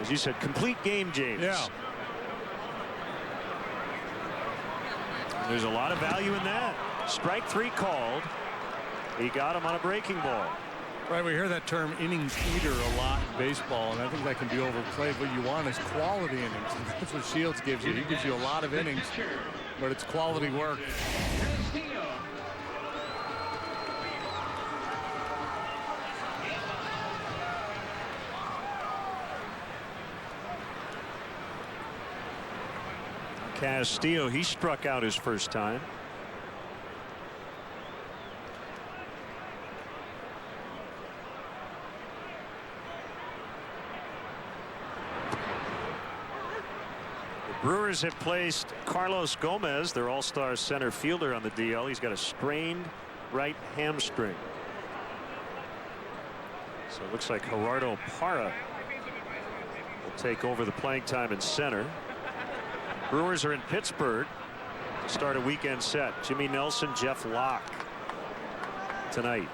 As you said, complete game James. Yeah. There's a lot of value in that. Strike 3 called. He got him on a breaking ball. Right, we hear that term innings eater a lot in baseball, and I think that can be overplayed. What you want is quality innings, and that's what Shields gives you. He gives you a lot of innings, but it's quality work. Castillo, he struck out his first time. Brewers have placed Carlos Gomez, their all-star center fielder, on the DL. He's got a strained right hamstring. So it looks like Gerardo Parra will take over the playing time in center. Brewers are in Pittsburgh to start a weekend set. Jimmy Nelson, Jeff Locke tonight.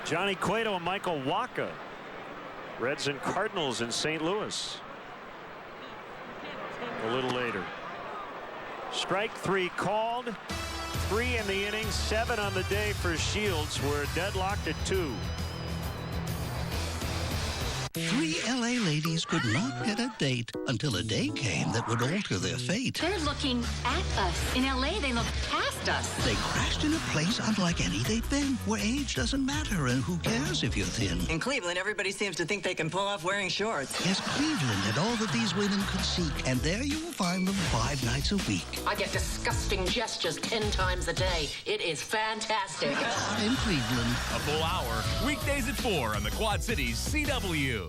Johnny Cueto and Michael Wacha. Reds and Cardinals in St. Louis. A little later. Strike 3 called. 3 in the inning, 7 on the day for Shields. We're deadlocked at 2. 3 LA ladies could not get a date until a day came that would alter their fate. They're looking at us. In LA, they look past us. They crashed in a place unlike any they've been, where age doesn't matter and who cares if you're thin. In Cleveland, everybody seems to think they can pull off wearing shorts. Yes, Cleveland had all that these women could seek, and there you will find them 5 nights a week. I get disgusting gestures 10 times a day. It is fantastic. In Cleveland. A full hour, weekdays at 4 on the Quad Cities CW.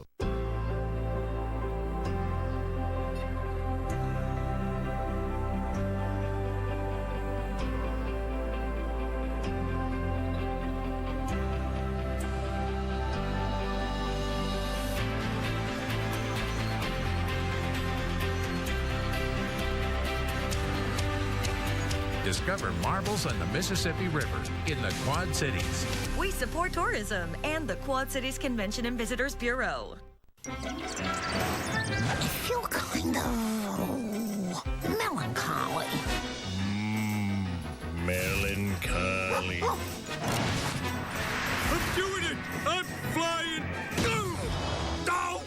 Discover marvels on the Mississippi River in the Quad Cities. We support tourism and the Quad Cities Convention and Visitors Bureau. I feel kind of melancholy. Melancholy. I'm doing it! I'm flying! Go!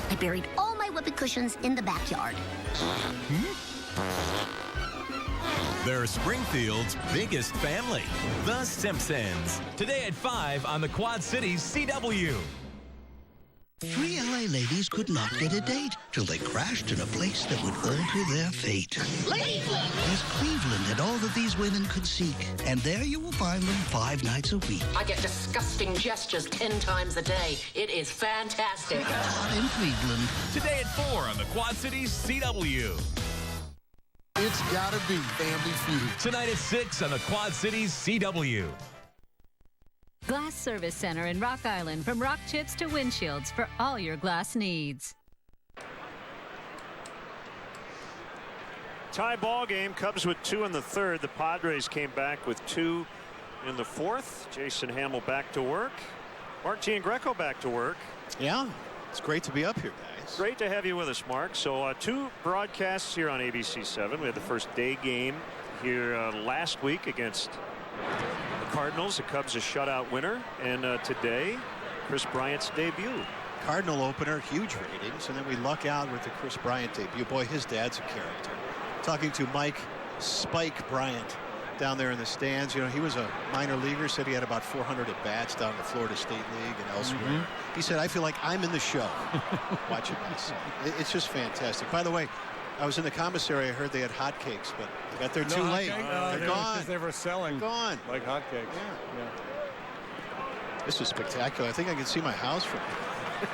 I buried all my whoopee cushions in the backyard. They're Springfield's biggest family, the Simpsons. Today at 5 on the Quad Cities CW. 3 LA ladies could not get a date till they crashed in a place that would alter their fate. Cleveland! Yes, Cleveland had all that these women could seek, and there you will find them 5 nights a week. I get disgusting gestures 10 times a day. It is fantastic. In Cleveland. Today at 4 on the Quad Cities CW. It's gotta be Family Feud. Tonight at 6 on the Quad Cities CW. Glass Service Center in Rock Island. From rock chips to windshields for all your glass needs. Tie ball game. Cubs with 2 in the 3rd. The Padres came back with 2 in the 4th. Jason Hamill back to work. Mark Giangreco back to work. Yeah, it's great to be up here, guys. Great to have you with us, Mark. So 2 broadcasts here on ABC 7. We had the first day game here last week against the Cardinals. The Cubs a shutout winner, and today Kris Bryant's debut. Cardinal opener, huge ratings, and then we luck out with the Kris Bryant debut. Boy, his dad's a character. Talking to Mike Spike Bryant down there in the stands. You know, he was a minor leaguer, said he had about 400 at bats down in the Florida State League and elsewhere. He said, I feel like I'm in the show watching my son. It's just fantastic. By the way, I was in the commissary. I heard they had hotcakes, but they got there too late. They're gone. Because they were selling gone like hotcakes. Yeah. This is spectacular. I think I can see my house from here.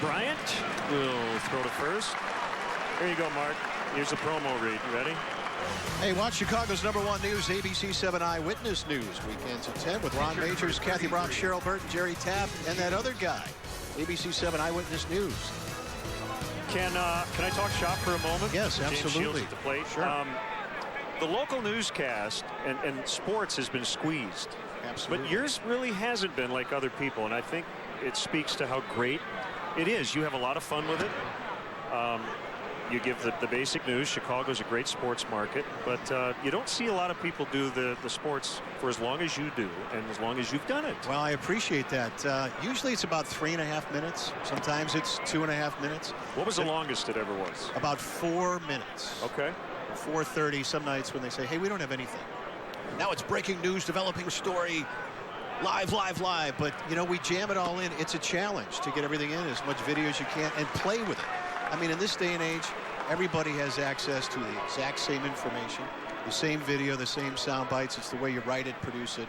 Bryant will throw to first. Here you go, Mark. Here's the promo read. You ready? Hey, watch Chicago's #1 news, ABC 7 Eyewitness News. Weekends at 10 with Ron Majors, Kathy Brock, Cheryl Burton, Jerry Taft, and that other guy. ABC 7 Eyewitness News. Can I talk shop for a moment? Yes, James absolutely. Shields at the plate. Sure. The local newscast and sports has been squeezed. Absolutely. But yours really hasn't been like other people, and I think it speaks to how great it is. You have a lot of fun with it. You give the basic news. Chicago's a great sports market, but you don't see a lot of people do the sports for as long as you do and as long as you've done it. Well, I appreciate that. Usually it's about 3.5 minutes. Sometimes it's 2.5 minutes. What was the longest it ever was? About 4 minutes. Okay. 4:30 some nights when they say, hey, we don't have anything. Now it's breaking news, developing story, live. But, you know, we jam it all in. It's a challenge to get everything in, as much video as you can, and play with it. I mean, in this day and age, everybody has access to the exact same information, the same video, the same sound bites. It's the way you write it, produce it,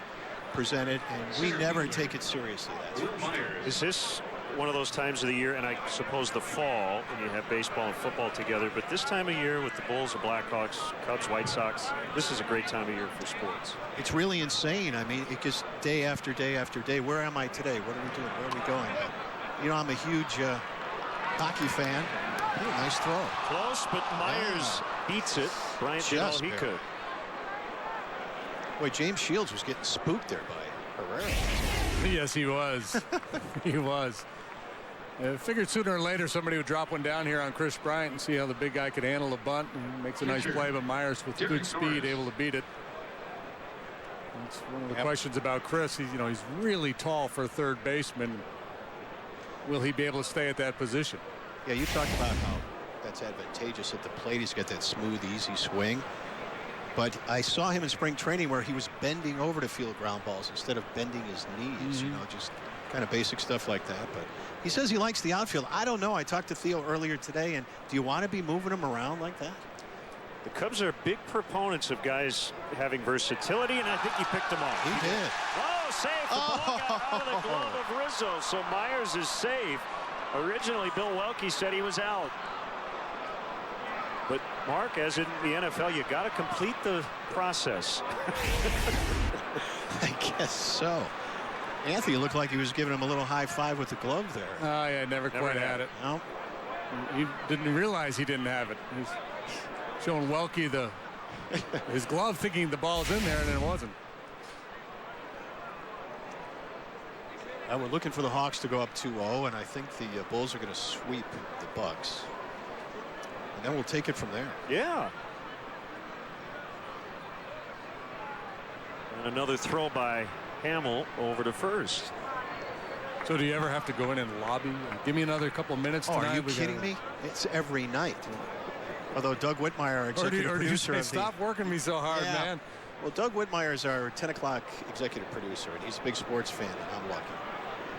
present it, and we never take it seriously. That's for sure. Is this one of those times of the year, and I suppose the fall, when you have baseball and football together, but this time of year with the Bulls, the Blackhawks, Cubs, White Sox, this is a great time of year for sports. It's really insane. I mean, it gets day after day after day. Where am I today? What are we doing? Where are we going? You know, I'm a huge hockey fan. Ooh, nice throw. Close, but Myers beats it. Bryant did all he could. Boy, James Shields was getting spooked there by Herrera. Yes, he was. He was. Figured sooner or later somebody would drop one down here on Kris Bryant and see how the big guy could handle a bunt, and makes a nice play, but Myers with good speed able to beat it. That's one of the questions about Kris. He's, you know, he's really tall for a third baseman. Will he be able to stay at that position? Yeah, you talked about how that's advantageous at the plate. He's got that smooth, easy swing. But I saw him in spring training where he was bending over to field ground balls instead of bending his knees, you know, just kind of basic stuff like that. But he says he likes the outfield. I don't know. I talked to Theo earlier today, and do you want to be moving him around like that? The Cubs are big proponents of guys having versatility, and I think he picked them off. He did. Oh, safe. The ball got out of the glove of Rizzo, so Myers is safe. Originally, Bill Welke said he was out. But, Mark, as in the NFL, you got to complete the process. I guess so. Anthony looked like he was giving him a little high five with the glove there. Oh, yeah, never quite had it. No. He didn't realize he didn't have it. He's showing Welke his glove, thinking the ball's in there, and it wasn't. We're looking for the Hawks to go up 2-0, and I think the Bulls are going to sweep the Bucks. And then we'll take it from there. Yeah. And another throw by Hamill over to first. So do you ever have to go in and lobby? Give me another couple minutes tonight. Are you kidding me? It's every night. Although Doug Whitmire, our executive producer, of the... Stop working me so hard, man. Well, Doug Whitmire is our 10 o'clock executive producer, and he's a big sports fan, and I'm lucky.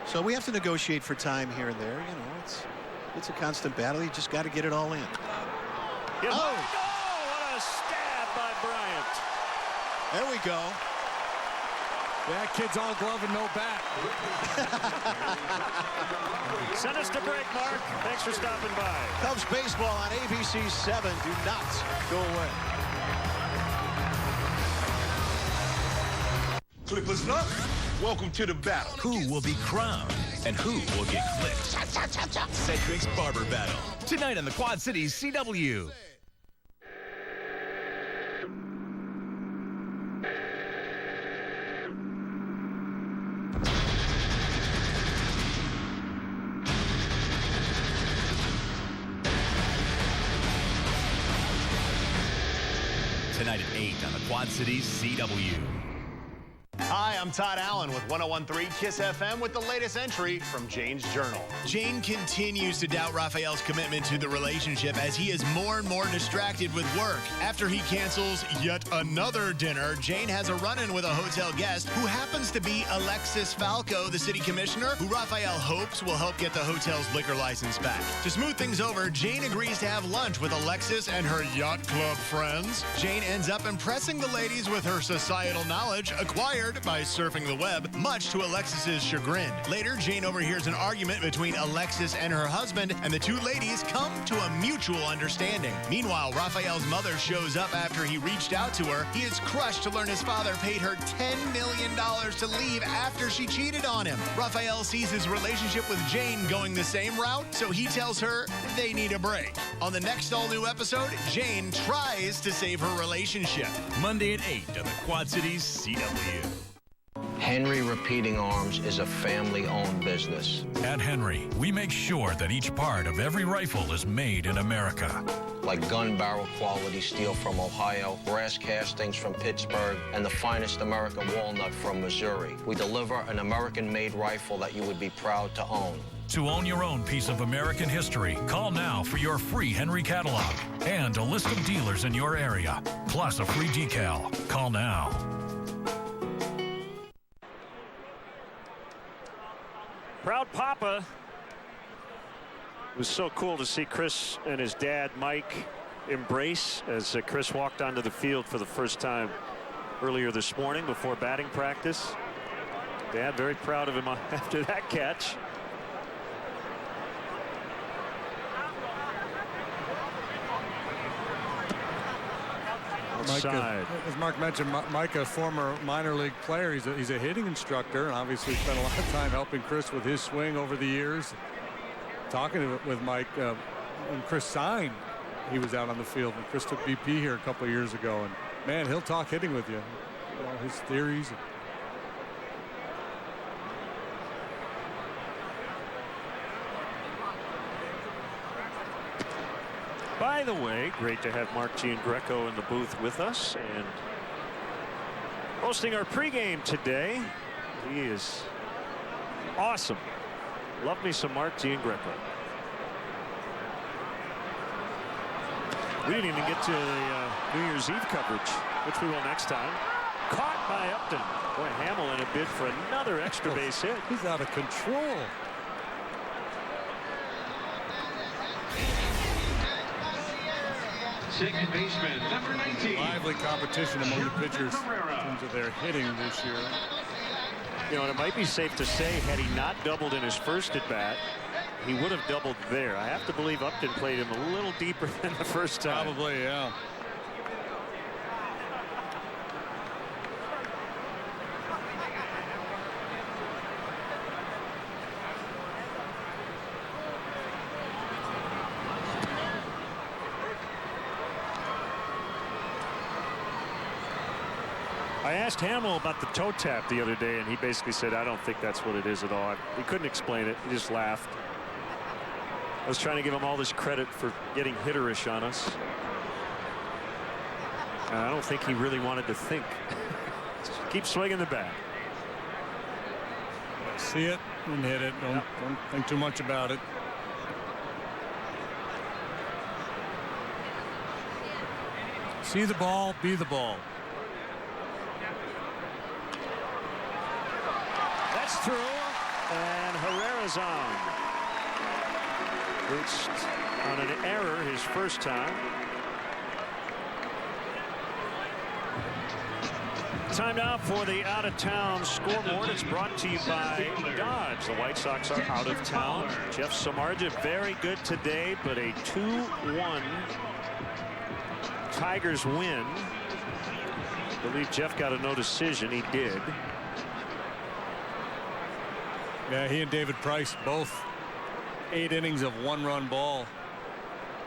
So we have to negotiate for time here and there. You know, it's a constant battle. You just got to get it all in. Yeah, oh, what a stab by Bryant. There we go. That kid's all glove and no bat. Send us to break, Mark. Thanks for stopping by. Cubs baseball on ABC 7. Do not go away. Clippers luck. Welcome to the battle. Who will be crowned and who will get clipped? Cedric's Barber Battle. Tonight on the Quad Cities CW. Tonight at 8 on the Quad Cities CW. Hi, I'm Todd Allen with 101.3 KISS FM with the latest entry from Jane's Journal. Jane continues to doubt Raphael's commitment to the relationship as he is more and more distracted with work. After he cancels yet another dinner, Jane has a run-in with a hotel guest who happens to be Alexis Falco, the city commissioner, who Raphael hopes will help get the hotel's liquor license back. To smooth things over, Jane agrees to have lunch with Alexis and her yacht club friends. Jane ends up impressing the ladies with her societal knowledge acquired by surfing the web, much to Alexis's chagrin. Later, Jane overhears an argument between Alexis and her husband, and the two ladies come to a mutual understanding. Meanwhile, Raphael's mother shows up after he reached out to her. He is crushed to learn his father paid her $10 million to leave after she cheated on him. Raphael sees his relationship with Jane going the same route, so he tells her they need a break. On the next all-new episode, Jane tries to save her relationship. Monday at 8 on the Quad Cities CW. Henry Repeating Arms is a family-owned business. At Henry, we make sure that each part of every rifle is made in America. Like gun barrel quality steel from Ohio, brass castings from Pittsburgh, and the finest American walnut from Missouri. We deliver an American-made rifle that you would be proud to own. To own your own piece of American history, call now for your free Henry catalog and a list of dealers in your area, plus a free decal. Call now. Proud Papa. It was so cool to see Kris and his dad, Mike, embrace as Kris walked onto the field for the first time earlier this morning before batting practice. Dad very proud of him after that catch. Micah, as Mark mentioned, Micah, former minor league player, he's a hitting instructor, and obviously spent a lot of time helping Kris with his swing over the years. Talking with Mike when Kris signed, he was out on the field, and Kris took BP here a couple of years ago, and man, he'll talk hitting with you, his theories. By the way, great to have Mark Giangreco in the booth with us and hosting our pregame today. He is awesome. Love me some Mark Giangreco. We didn't even get to the New Year's Eve coverage, which we will next time. Caught by Upton. Boy, Hamill in a bid for another extra base hit. He's out of control. Second baseman, number 19. Lively competition among the pitchers in terms of their hitting this year. You know, and it might be safe to say, had he not doubled in his first at bat, he would have doubled there. I have to believe Upton played him a little deeper than the first time. Probably, yeah. I asked Hamill about the toe tap the other day, and he basically said, I don't think that's what it is at all. He couldn't explain it. He just laughed. I was trying to give him all this credit for getting hitterish on us. And I don't think he really wanted to think. Keep swinging the bat. See it and hit it. Don't think too much about it. See the ball, be the ball. That's through, and Herrera's on. Reached on an error his first time. Time now for the out-of-town scoreboard. It's brought to you by Dodge. The White Sox are out of town. Jeff Samardzija very good today, but a 2-1 Tigers win. I believe Jeff got a no decision. He did. Yeah, he and David Price both 8 innings of 1-run ball.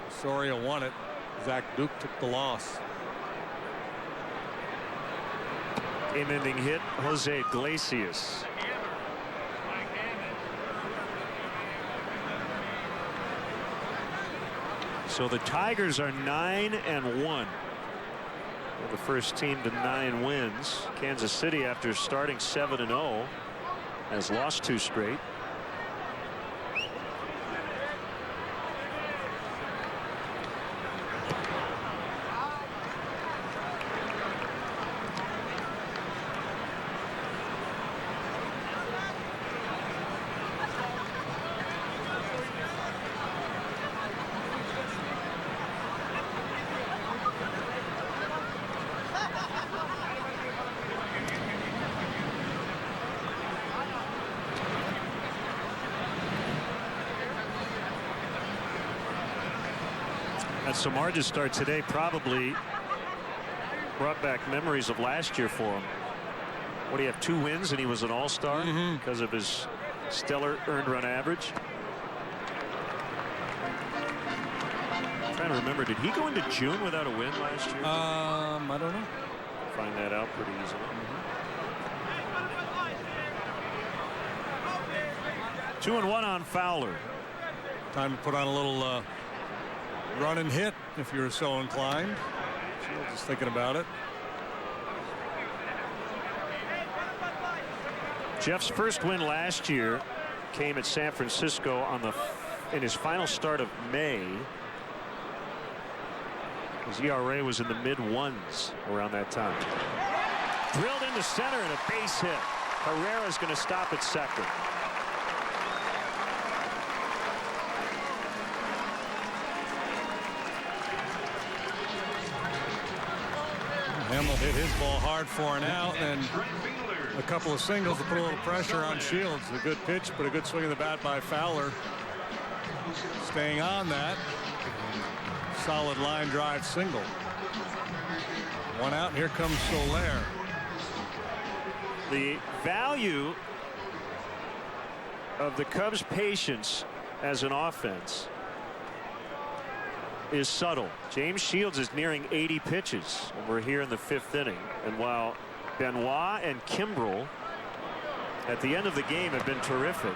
Soria won it. Zach Duke took the loss. Game-ending hit, Jose Iglesias. So the Tigers are 9-1. The first team to 9 wins. Kansas City, after starting 7-0, has lost 2 straight. Samardzija start today probably brought back memories of last year for him. What do you have, 2 wins and he was an all-star because of his stellar earned run average? I'm trying to remember, did he go into June without a win last year? I don't know. Find that out pretty easily. 2-1 on Fowler. Time to put on a little run and hit if you're so inclined. Just thinking about it. Jeff's first win last year came at San Francisco in his final start of May. His ERA was in the mid-1s around that time. Drilled into center and a base hit. Herrera's going to stop at second. Hamill hit his ball hard for an out, and a couple of singles to put a little pressure on Shields. A good pitch, but a good swing of the bat by Fowler. Staying on that. Solid line drive single. One out, and here comes Soler. The value of the Cubs' patience as an offense is subtle. James Shields is nearing 80 pitches, and we're here in the 5th inning. And while Benoit and Kimbrel at the end of the game have been terrific,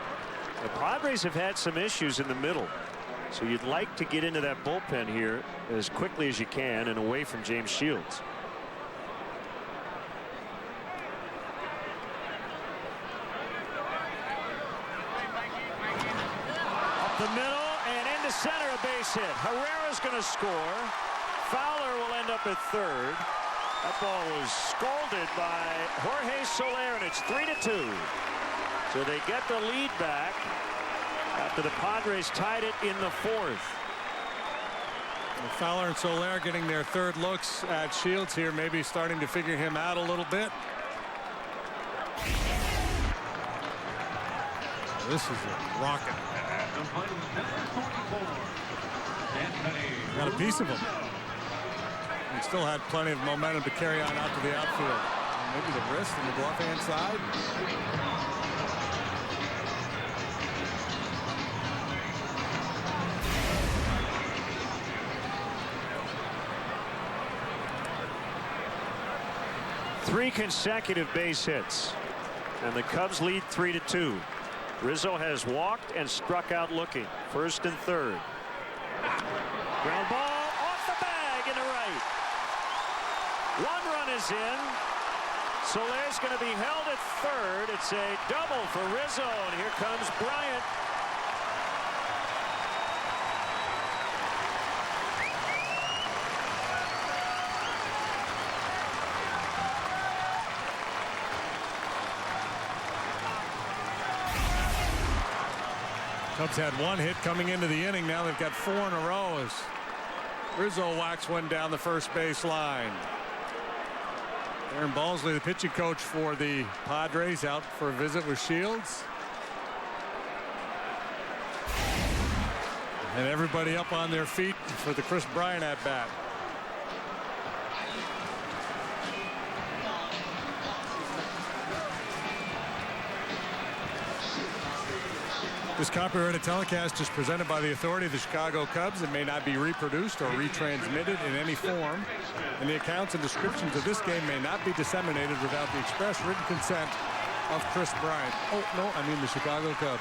the Padres have had some issues in the middle. So you'd like to get into that bullpen here as quickly as you can and away from James Shields. Up the middle and into center, a base hit. Herrera's going to score. Fowler will end up at third. That ball was scolded by Jorge Soler, and it's 3-2. So they get the lead back after the Padres tied it in the 4th. Fowler and Soler getting their third looks at Shields here, maybe starting to figure him out a little bit. This is a rocket. Got a piece of him. He still had plenty of momentum to carry on out to the outfield. Maybe the wrist and the glove hand side. Three consecutive base hits, and the Cubs lead 3-2. Rizzo has walked and struck out looking. First and third. Ground ball off the bag into right. One run is in. Soler's going to be held at third. It's a double for Rizzo, and here comes Bryant. Cubs had one hit coming into the inning. Now they've got 4 in a row as Rizzo whacks one down the first base line. Aaron Balsley, the pitching coach for the Padres, out for a visit with Shields. And everybody up on their feet for the Kris Bryant at bat. This copyrighted telecast is presented by the authority of the Chicago Cubs and may not be reproduced or retransmitted in any form. And the accounts and descriptions of this game may not be disseminated without the express written consent of Kris Bryant. Oh, no, I mean the Chicago Cubs.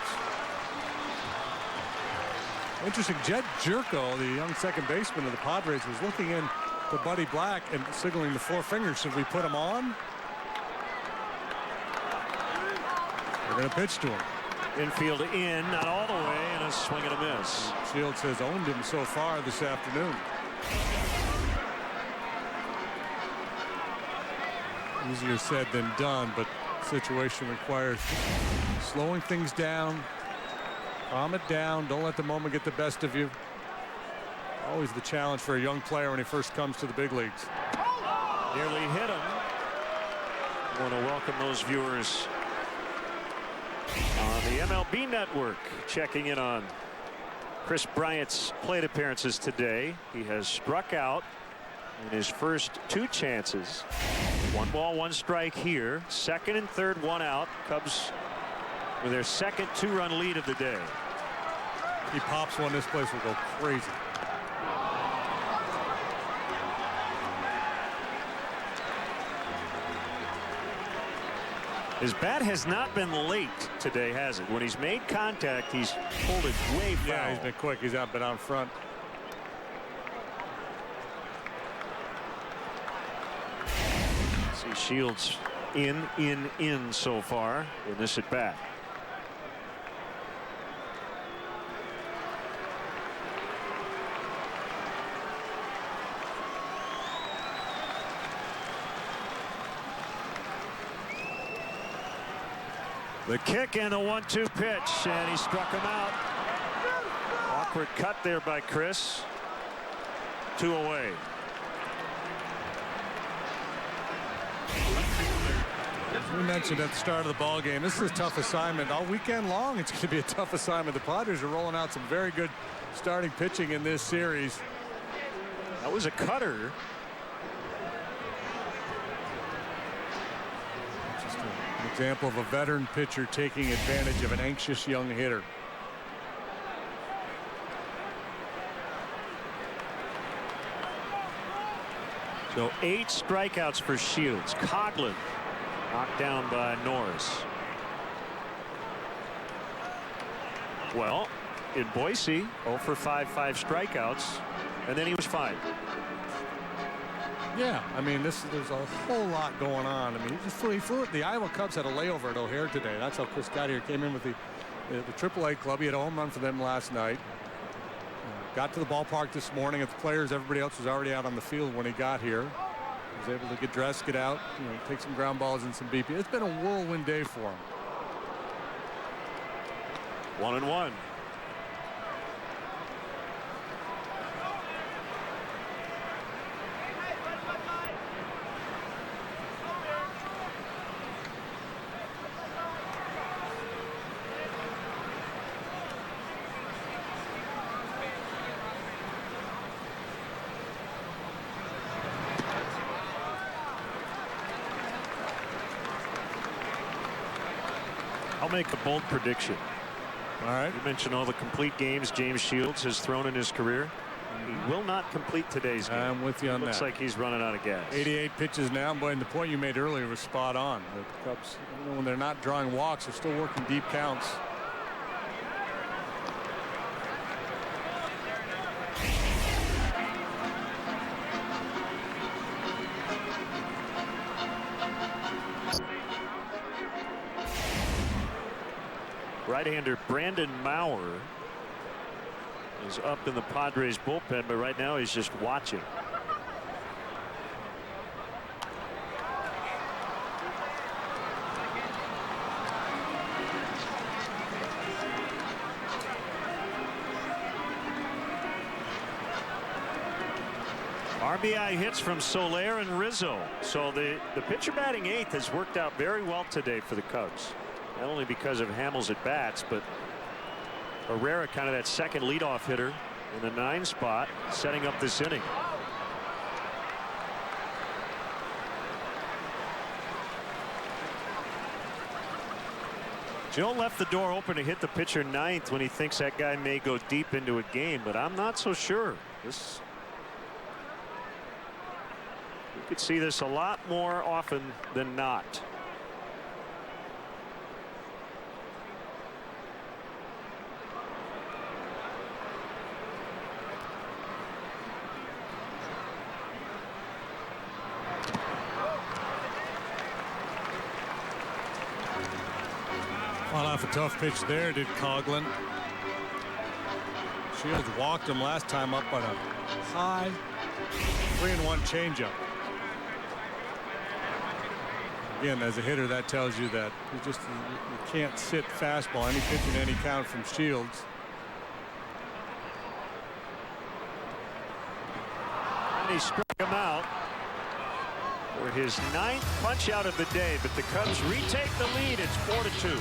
Interesting, Jed Jerko, the young second baseman of the Padres, was looking in to Buddy Black and signaling the 4 fingers. Should we put him on? We're going to pitch to him. Infield in, not all the way, and a swing and a miss. Shields has owned him so far this afternoon. Easier said than done, but situation requires slowing things down, calm it down, don't let the moment get the best of you. Always the challenge for a young player when he first comes to the big leagues. Nearly hit him. I want to welcome those viewers on the MLB Network, checking in on Kris Bryant's plate appearances today. He has struck out in his first 2 chances. 1 ball, 1 strike here. Second and third, 1 out. Cubs with their second 2-run lead of the day. He pops one, this place will go crazy. His bat has not been late today, has it? When he's made contact, he's pulled it way foul. Yeah, he's been quick. He's been out front. See Shields in so far in this at bat. The kick and the 1-2 pitch, and he struck him out. Awkward cut there by Kris. 2 away. We mentioned at the start of the ball game, this is a tough assignment. All weekend long, it's going to be a tough assignment. The Padres are rolling out some very good starting pitching in this series. That was a cutter. Just an example of a veteran pitcher taking advantage of an anxious young hitter. So 8 strikeouts for Shields. Coughlin knocked down by Norris. Well, in Boise, 0 for 5 strikeouts, and then he was fine. Yeah, I mean, there's a whole lot going on. I mean, he flew. The Iowa Cubs had a layover at O'Hare today. That's how Kris got here. Came in with the AAA club. He had a home run for them last night. Got to the ballpark this morning. At the players, everybody else was already out on the field when he got here. He was able to get dressed, get out, take some ground balls and some BP. It's been a whirlwind day for him. 1-1. I'll make a bold prediction. All right. You mentioned all the complete games James Shields has thrown in his career. He will not complete today's game. I'm with you on that. Looks like he's running out of gas. 88 pitches now. Boy, and the point you made earlier was spot on. The Cubs, when they're not drawing walks, they're still working deep counts. Right-hander Brandon Maurer is up in the Padres bullpen, but right now he's just watching. RBI hits from Soler and Rizzo. So the pitcher batting 8th has worked out very well today for the Cubs. Not only because of Hamels at bats, but Herrera, kind of that second leadoff hitter in the 9 spot, setting up this inning. Joe left the door open to hit the pitcher 9th when he thinks that guy may go deep into a game, but I'm not so sure. We could see this a lot more often than not. Fought off a tough pitch there, did Coughlin. Shields walked him last time up on a high 3-1 changeup. Again, as a hitter, that tells you that you can't sit fastball any pitch in any count from Shields. And he struck him out for his 9th punch out of the day, but the Cubs retake the lead. It's 4-2.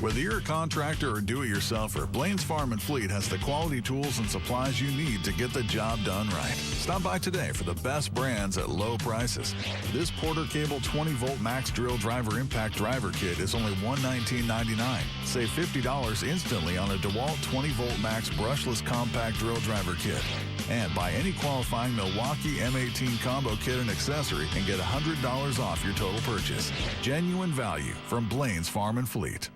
Whether you're a contractor or do-it-yourselfer, Blaine's Farm and Fleet has the quality tools and supplies you need to get the job done right. Stop by today for the best brands at low prices. This Porter Cable 20-volt Max Drill Driver Impact Driver Kit is only $119.99. Save $50 instantly on a DeWalt 20-volt Max Brushless Compact Drill Driver Kit. And buy any qualifying Milwaukee M18 combo kit and accessory and get $100 off your total purchase. Genuine value from Blaine's Farm and Fleet.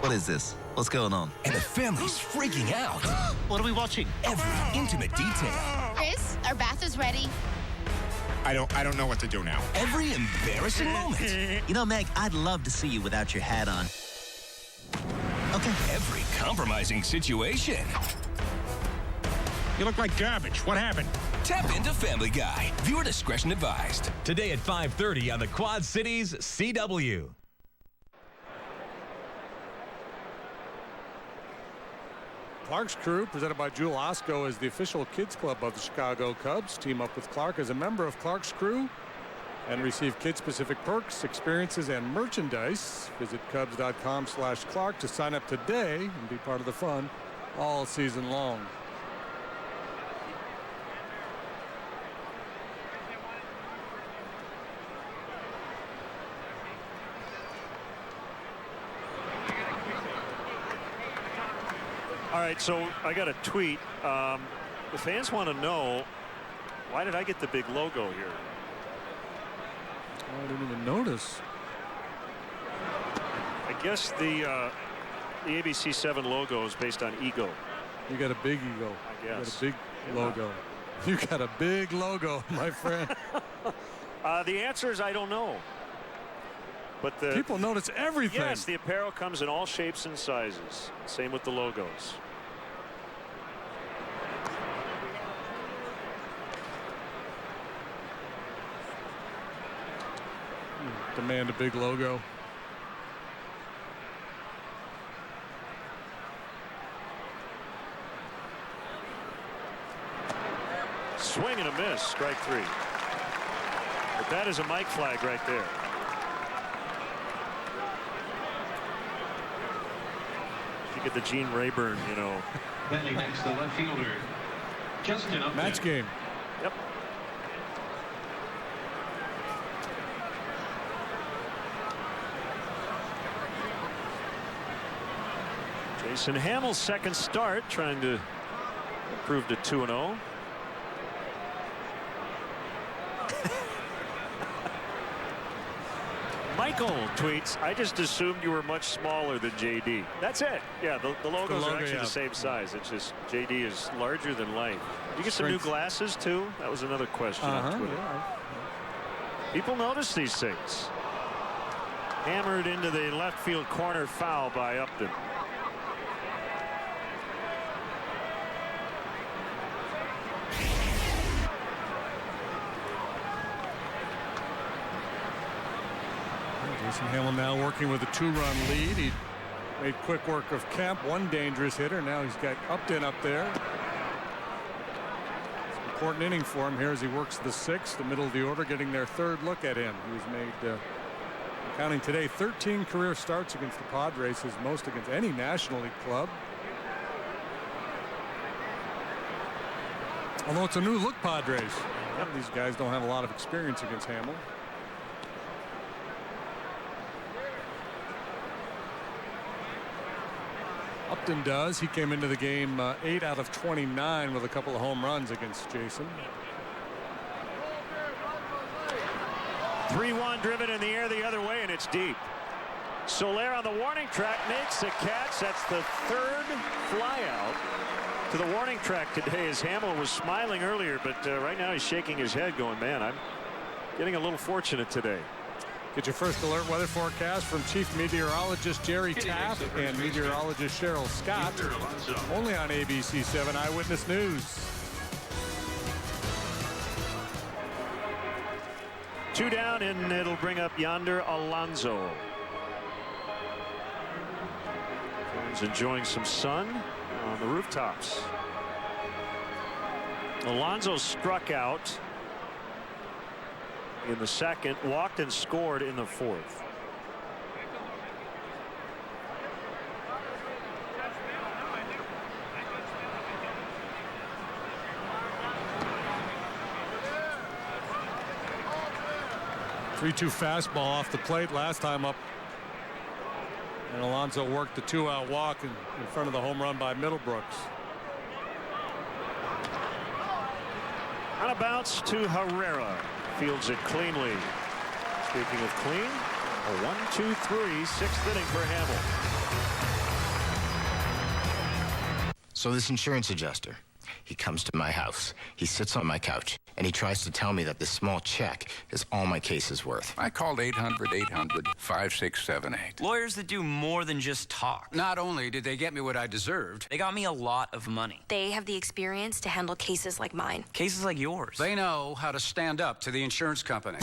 What is this? What's going on? And the family's freaking out. What are we watching? Every intimate detail. Chris, our bath is ready. I don't know what to do now. Every embarrassing moment. You know, Meg, I'd love to see you without your hat on. Okay. Every compromising situation. You look like garbage. What happened? Tap into Family Guy. Viewer discretion advised. Today at 5:30 on the Quad Cities CW. Clark's Crew, presented by Jewel Osco, is the official kids club of the Chicago Cubs. Team up with Clark as a member of Clark's Crew and receive kid-specific perks, experiences, and merchandise. Visit Cubs.com/Clark to sign up today and be part of the fun all season long. All right, so I got a tweet. The fans want to know, why did I get the big logo here? I didn't even notice. I guess the ABC 7 logo is based on ego. You got a big ego. I guess. You got a big logo. You got a big logo, my friend. The answer is I don't know. But the people notice everything. Yes, the apparel comes in all shapes and sizes. Same with the logos. Demand a big logo. Swing and a miss, strike 3. But that is a Mike flag right there. You get the Gene Rayburn, you know. Batting next, the left fielder, Justin Upton. Match game. Yep. Jason Hamill's second start, trying to improve to 2-0. Michael tweets, I just assumed you were much smaller than JD. That's it. Yeah, the logos are actually the same size. It's just JD is larger than life. Did you get some new glasses too? That was another question on Twitter. Yeah. People notice these things. Hammered into the left field corner, foul by Upton. Jason Hamill now working with a 2-run lead. He made quick work of Kemp, one dangerous hitter. Now he's got Upton up there. It's an important inning for him here as he works the 6th, the middle of the order, getting their 3rd look at him. He's made, counting today, 13 career starts against the Padres, his most against any National League club. Although it's a new look Padres. These guys don't have a lot of experience against Hamill. Upton does. He came into the game 8 out of 29 with a couple of home runs against Jason. 3-1 driven in the air the other way, and it's deep. Soler on the warning track makes the catch. That's the 3rd flyout to the warning track today, as Hamill was smiling earlier, but right now he's shaking his head going, man, I'm getting a little fortunate today. Get your first alert weather forecast from Chief Meteorologist Jerry Taft and meteorologist Cheryl Scott. Only on ABC 7 Eyewitness News. 2 down, and it'll bring up yonder Alonso. He's enjoying some sun on the rooftops. Alonso struck out in the 2nd, walked and scored in the 4th. Three-2 fastball off the plate last time up. And Alonso worked the 2-out walk in front of the home run by Middlebrooks. On a bounce to Herrera. Fields it cleanly. Speaking of clean, a 1-2-3 6th inning for Hamill. So this insurance adjuster, he comes to my house, he sits on my couch, and he tries to tell me that this small check is all my case is worth. I called 800-800-5678. Lawyers that do more than just talk. Not only did they get me what I deserved, they got me a lot of money. They have the experience to handle cases like mine. Cases like yours. They know how to stand up to the insurance company.